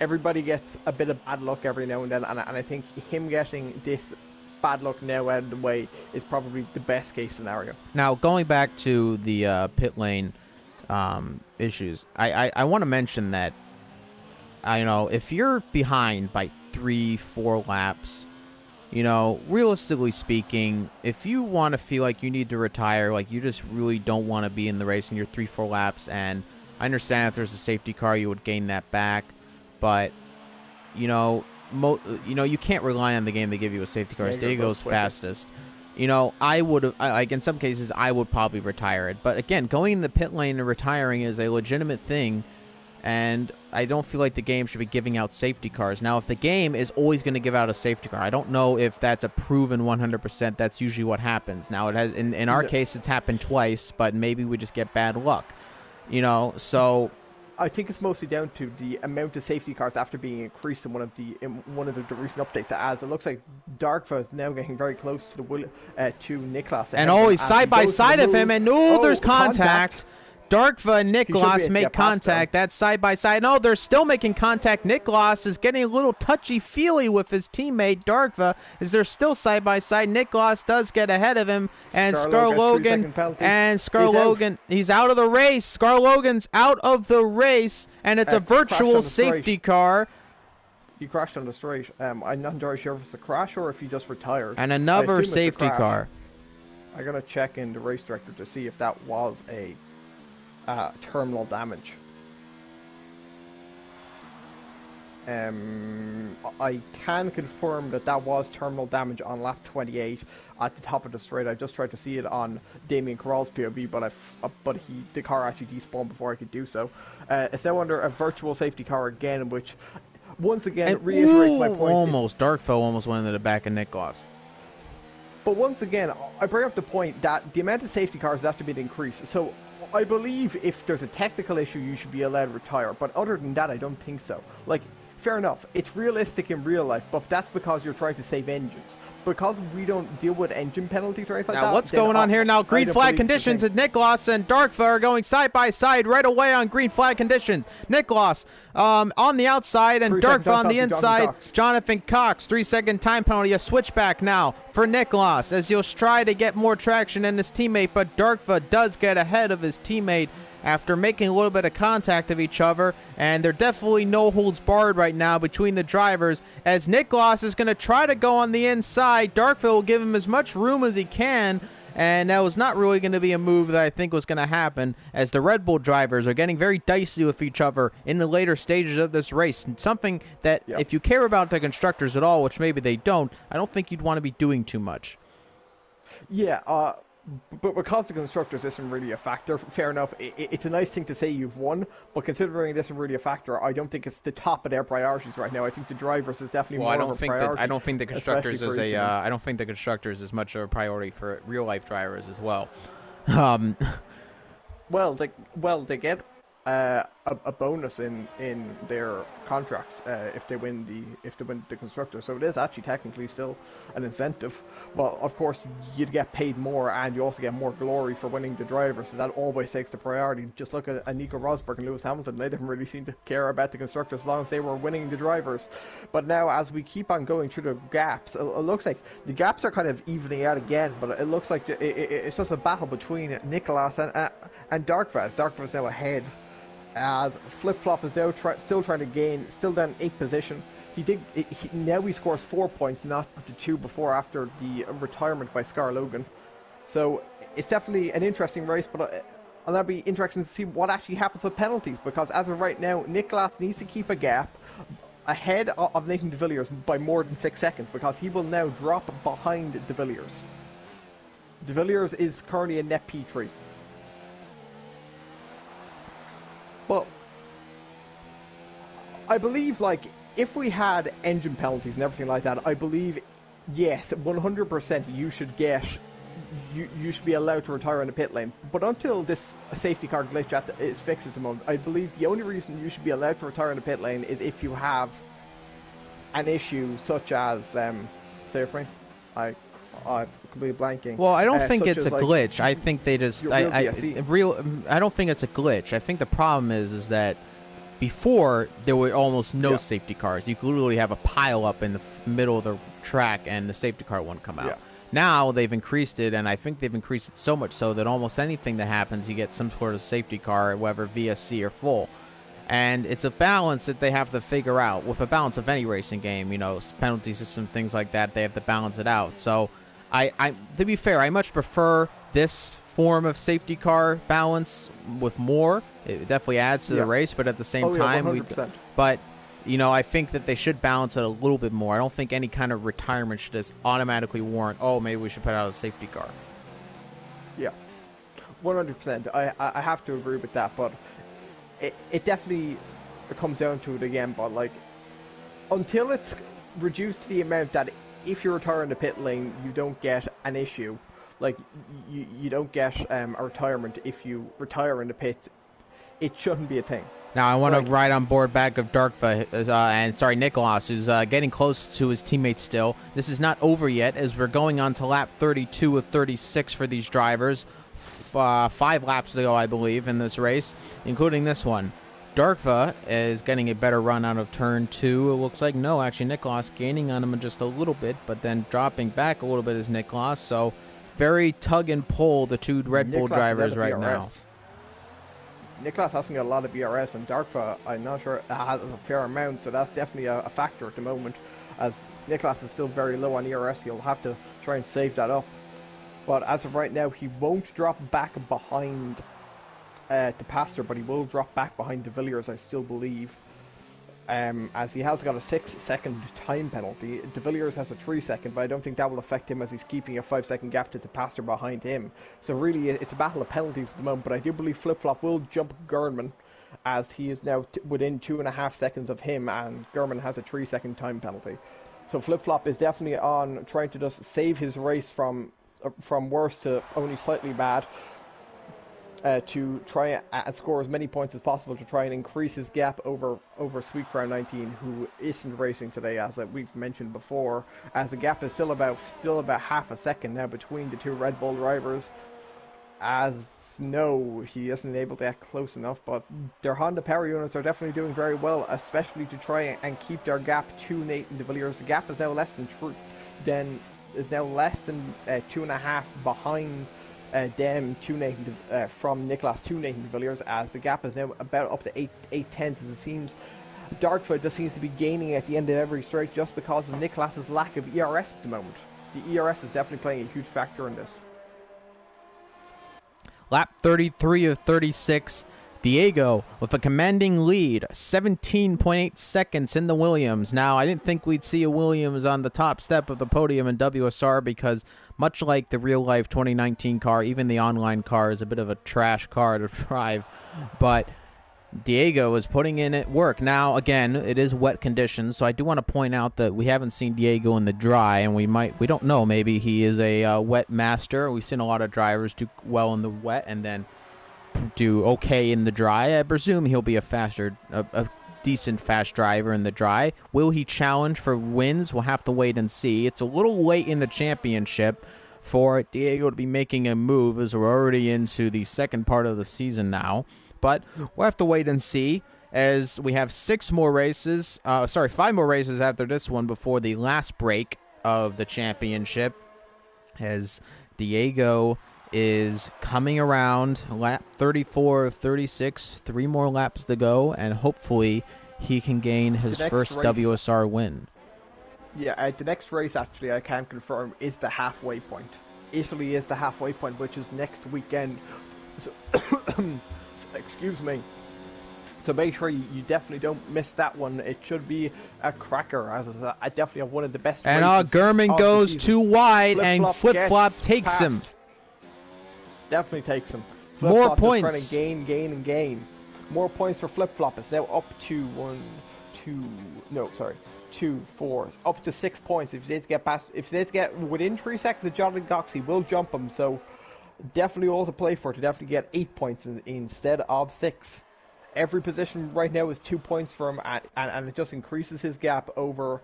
Everybody gets a bit of bad luck every now and then, and I think him getting this bad luck now out of the way is probably the best case scenario. Now, going back to the pit lane issues, I want to mention that, if you're behind by 3-4 laps, realistically speaking, if you want to feel like you need to retire, like you just really don't want to be in the race and you're 3-4 laps, and I understand if there's a safety car, you would gain that back, but, you can't rely on the game to give you a safety car. Diego's fastest. I would, like in some cases, I would probably retire it. But again, going in the pit lane and retiring is a legitimate thing, and I don't feel like the game should be giving out safety cars. Now, if the game is always going to give out a safety car, I don't know if that's a proven 100%. That's usually what happens. Now, it has in our case, it's happened twice, but maybe we just get bad luck. So I think it's mostly down to the amount of safety cars after being increased in one of the recent updates. As it looks like Darkva is now getting very close to Niklas, and always side by side of him, and there's contact. Darkva and Niklas make contact. That's side by side. No, they're still making contact. Niklas is getting a little touchy-feely with his teammate Darkva, as they're still side by side. Niklas does get ahead of him, and Scarlogan, he's out of the race. Scarlogan's out of the race, and it's a virtual safety car. He crashed on the straight. I'm not entirely sure if it's a crash or if he just retired. And another safety car. I'm gonna check in the race director to see if that was a terminal damage. I can confirm that was terminal damage on lap 28 at the top of the straight. I just tried to see it on Damien Corral's POV, but the car actually despawned before I could do so. It's now under a virtual safety car again, which once again reiterates my point. Darkfell almost went into the back of Niklas. But once again, I bring up the point that the amount of safety cars has to be increased. So I believe if there's a technical issue, you should be allowed to retire. But other than that, I don't think so. Like, fair enough, it's realistic in real life, but that's because you're trying to save engines. Because we don't deal with engine penalties or anything like that. Now, what's going on here now? Green flag conditions, and Niklas and Darkva are going side by side right away on green flag conditions. Niklas on the outside and Darkva on the inside. Jonathan Cox, 3-second time penalty. A switchback now for Niklas as he'll try to get more traction in his teammate, but Darkva does get ahead of his teammate after making a little bit of contact of each other, and they're definitely no holds barred right now between the drivers, as Niklas is going to try to go on the inside. Darkville will give him as much room as he can, and that was not really going to be a move that I think was going to happen, as the Red Bull drivers are getting very dicey with each other in the later stages of this race, and something that if you care about the constructors at all, which maybe they don't, I don't think you'd want to be doing too much. Yeah, but because the constructors isn't really a factor, fair enough, it's a nice thing to say you've won, but considering it isn't really a factor, I don't think it's the top of their priorities right now. I think the drivers is definitely more of a priority. I don't think the constructors is I don't think the constructors is much of a priority for real life drivers as well. Well, they get a bonus in their contracts if they win the constructor, so it is actually technically still an incentive. Well, of course you'd get paid more, and you also get more glory for winning the driver, so that always takes the priority. Just look at Nico Rosberg and Lewis Hamilton. They didn't really seem to care about the constructors as long as they were winning the drivers. But now, as we keep on going through the gaps, it looks like the gaps are kind of evening out again, but it looks like it's just a battle between Niklas and Darkva. Darkva is now ahead, as Flip Flop is now still trying to gain, still down 8th position. Now he scores 4 points, not the 2 before after the retirement by Scar Logan. So it's definitely an interesting race, but that'll be interesting to see what actually happens with penalties, because as of right now, Nicolas needs to keep a gap ahead of Nathan de Villiers by more than 6 seconds, because he will now drop behind de Villiers. De Villiers is currently a net P3. But I believe, like, if we had engine penalties and everything like that, I believe, yes, 100% you should get, you should be allowed to retire in the pit lane. But until this safety car glitch is fixed at the moment, I believe the only reason you should be allowed to retire in the pit lane is if you have an issue such as, say it for me, I'm completely blanking. Well, I don't think it's a glitch. I think they just, I don't think it's a glitch. I think the problem is that before, there were almost no safety cars. You could literally have a pile up in the middle of the track and the safety car wouldn't come out. Now they've increased it, and I think they've increased it so much so that almost anything that happens, you get some sort of safety car, whether VSC or full. And it's a balance that they have to figure out. With a balance of any racing game, you know, penalty system, things like that, they have to balance it out. So, to be fair, I much prefer this form of safety car balance with more. It definitely adds to the race, but at the same time, but you know, I think that they should balance it a little bit more. I don't think any kind of retirement should just automatically warrant, oh, maybe we should put out a safety car. Yeah, 100%. I have to agree with that, but it definitely comes down to it again. But like, until it's reduced to the amount that if you retire in the pit lane, you don't get an issue. Like, you don't get a retirement if you retire in the pits. It shouldn't be a thing. Now, I want to ride on board back of Darkva, Nicolas, who's getting close to his teammates still. This is not over yet, as we're going on to lap 32 of 36 for these drivers. 5 laps to go, I believe, in this race, including this one. Darkva is getting a better run out of turn 2. It looks like, no, actually, Nicolas gaining on him just a little bit, but then dropping back a little bit is Nicolas. So, very tug and pull, the two Red Bull drivers right now. Nicolas hasn't got a lot of BRS, and Darkva, I'm not sure, has a fair amount, so that's definitely a factor at the moment. As Nicolas is still very low on ERS, he'll have to try and save that up. But as of right now, he won't drop back behind to Pastor, but he will drop back behind de Villiers, I still believe. As he has got a 6-second time penalty. De Villiers has a 3-second, but I don't think that will affect him, as he's keeping a 5-second gap to the Pastor behind him. So really, it's a battle of penalties at the moment, but I do believe Flip Flop will jump Gurman, as he is now within 2.5 seconds of him, and Gurman has a 3-second time penalty. So Flip Flop is definitely on trying to just save his race from worse to only slightly bad. To try and score as many points as possible to try and increase his gap over Sweet Crown 19, who isn't racing today, as we've mentioned before, as the gap is still about half a second now between the two Red Bull drivers. As no, he isn't able to get close enough, but their Honda power units are definitely doing very well, especially to try and keep their gap to Nathan de Villiers. The gap is now less than 2.5 behind them to Nathan from Nicolas to Nathan de Villiers, as the gap is now about up to 8 tenths, as it seems. Darkfoot just seems to be gaining at the end of every straight just because of Nicolas's lack of ERS at the moment. The ERS is definitely playing a huge factor in this. Lap 33 of 36, Diego with a commanding lead, 17.8 seconds in the Williams. Now, I didn't think we'd see a Williams on the top step of the podium in WSR because, much like the real-life 2019 car, even the online car is a bit of a trash car to drive. But Diego is putting in at work. Now, again, it is wet conditions, so I do want to point out that we haven't seen Diego in the dry, and we don't know, maybe he is a wet master. We've seen a lot of drivers do well in the wet and then do okay in the dry. I presume he'll be a decent fast driver in the dry. Will he challenge for wins? We'll have to wait and see. It's a little late in the championship for Diego to be making a move, as we're already into the second part of the season now. But we'll have to wait and see, as we have 5 more races after this one before the last break of the championship, as Diego is coming around lap 34 of 36, 3 more laps to go, and hopefully he can gain his first WSR win. Yeah, the next race, actually, I can confirm, is the halfway point. Italy is the halfway point, which is next weekend. So, excuse me. So make sure you definitely don't miss that one. It should be a cracker. As I definitely have one of the best. And German goes too wide, and Flip-Flop takes him. Definitely takes him. More points. Trying to gain. More points for Flip-Flop. It's now up to 2, 4, up to 6 points. If they get within 3 seconds of Jonathan Cox, he will jump him. So definitely all to play for to definitely get 8 points instead of 6. Every position right now is 2 points for him, and it just increases his gap over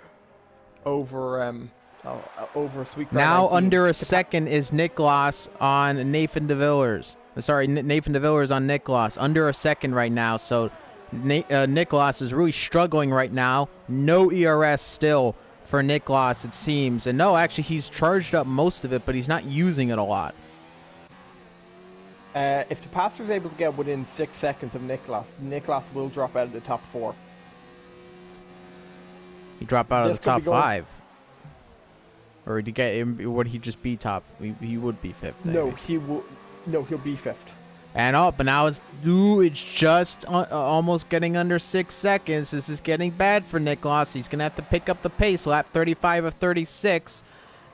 Sweet. Now under a second is Niklas on Nathan de Villers. Sorry, Nathan de Villers on Niklas. Under a second right now, so Niklas is really struggling right now. No ERS still for Niklas, it seems. And no, actually, he's charged up most of it, but he's not using it a lot. If the pastor is able to get within 6 seconds of Niklas will drop out of the top 4. He drop out of the top 5. Or would he just be top? He would be 5th. No, he'll be 5th. And but now it's just almost getting under 6 seconds. This is getting bad for Niklas. He's gonna have to pick up the pace. Lap 35 of 36.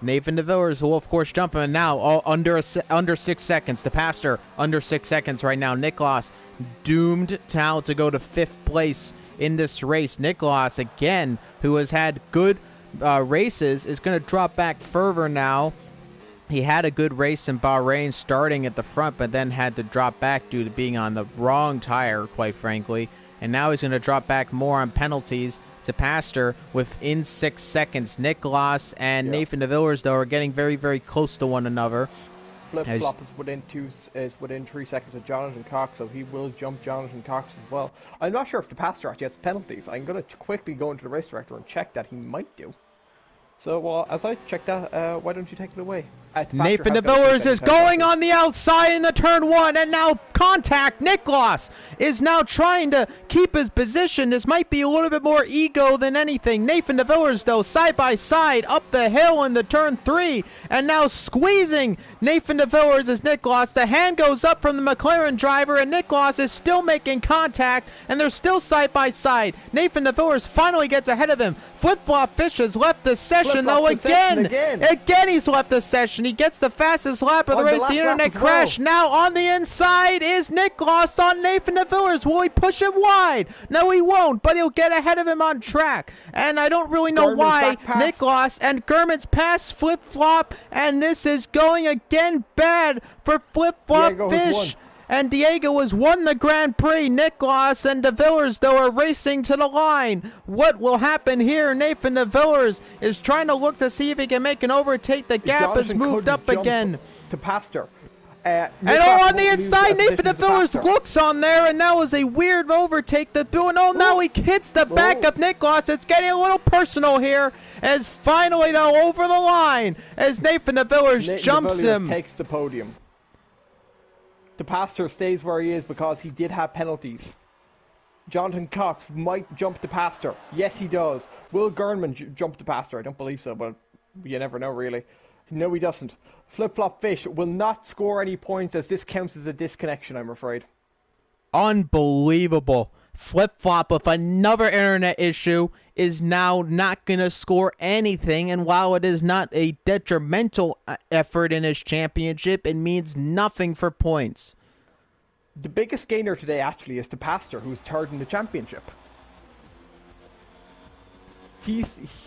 Nathan de Villers will of course jump him. And now under 6 seconds. The pastor under 6 seconds right now. Niklas doomed to go to 5th place in this race. Niklas again, who has had good races, is going to drop back further now. He had a good race in Bahrain starting at the front, but then had to drop back due to being on the wrong tire, quite frankly. And now he's going to drop back more on penalties to Pastor within 6 seconds. Niklas and Nathan de Villers, though, are getting very, very close to one another. Flip-Flop is within 3 seconds of Jonathan Cox, so he will jump Jonathan Cox as well. I'm not sure if the pastor actually has penalties. I'm going to quickly go into the race director and check that he might do. So as I check that, why don't you take it away? Nathan de Villers is going on the outside in the turn 1, and now contact. Niklas is now trying to keep his position. This might be a little bit more ego than anything. Nathan de Villers, though, side by side up the hill in the turn 3, and now squeezing Nathan de Villers as Niklas. The hand goes up from the McLaren driver, and Niklas is still making contact, and they're still side by side. Nathan de Villers finally gets ahead of him. Flip-Flop Fish has left the session, though, again he's left the session. He gets the fastest lap of the race. The internet crash. Now on the inside is Niklas on Nathan de Villers. Will he push him wide? No, he won't, but he'll get ahead of him on track. And I don't really know why. Niklas and German's pass Flip-Flop, and this is going again bad for Flip-Flop Fish. And Diego has won the Grand Prix. Niklas and de Villers, though, are racing to the line. What will happen here? Nathan de Villers is trying to look to see if he can make an overtake. The gap has moved up again. To Pastor. And on the inside, Nathan de Villers looks on there, and that was a weird overtake. Now he hits the back of Niklas. It's getting a little personal here, as finally, though, over the line, as Nathan de Villers jumps him. Takes the podium. The pastor stays where he is because he did have penalties. Jonathan Cox might jump the pastor. Yes, he does. Will Gernman jump the pastor? I don't believe so, but you never know, really. No, he doesn't. Flip-Flop Fish will not score any points, as this counts as a disconnection, I'm afraid. Unbelievable. Flip-Flop with another internet issue is now not going to score anything, and while it is not a detrimental effort in his championship, it means nothing for points. The biggest gainer today actually is the pastor, who's third in the championship.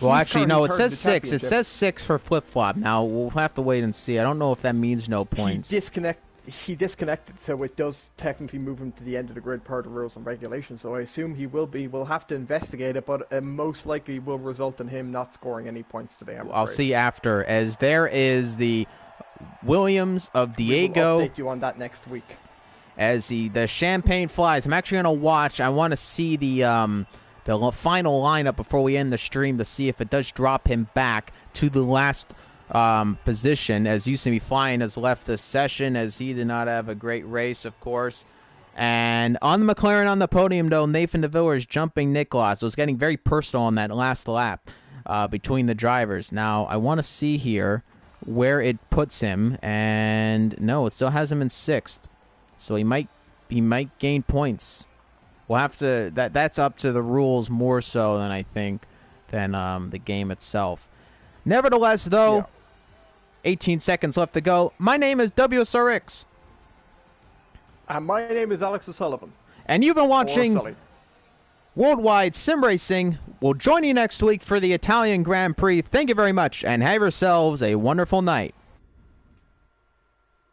Well, actually, no, it says 6. It says 6 for Flip-Flop. Now, we'll have to wait and see. I don't know if that means no points. He disconnected, so it does technically move him to the end of the grid per the rules and regulations. So I assume he will be. We'll have to investigate it, but most likely will result in him not scoring any points today. I'll see after, as there is the Williams of Diego. We'll update you on that next week. As the champagne flies. I'm actually going to watch. I want to see the final lineup before we end the stream to see if it does drop him back to the last position, as Usami Flying has left the session, as he did not have a great race, of course. And on the McLaren on the podium, though, Nathan de Villers jumping Niklas. It was getting very personal on that last lap between the drivers. Now, I want to see here where it puts him, and no, it still has him in 6th. So he might gain points. We'll have to that's up to the rules more so than I think than the game itself. Nevertheless, though, Yeah. 18 seconds left to go. My name is WSRX. And my name is Alex O'Sullivan. And you've been Or watching Sully. Worldwide Sim Racing. We'll join you next week for the Italian Grand Prix. Thank you very much, and have yourselves a wonderful night.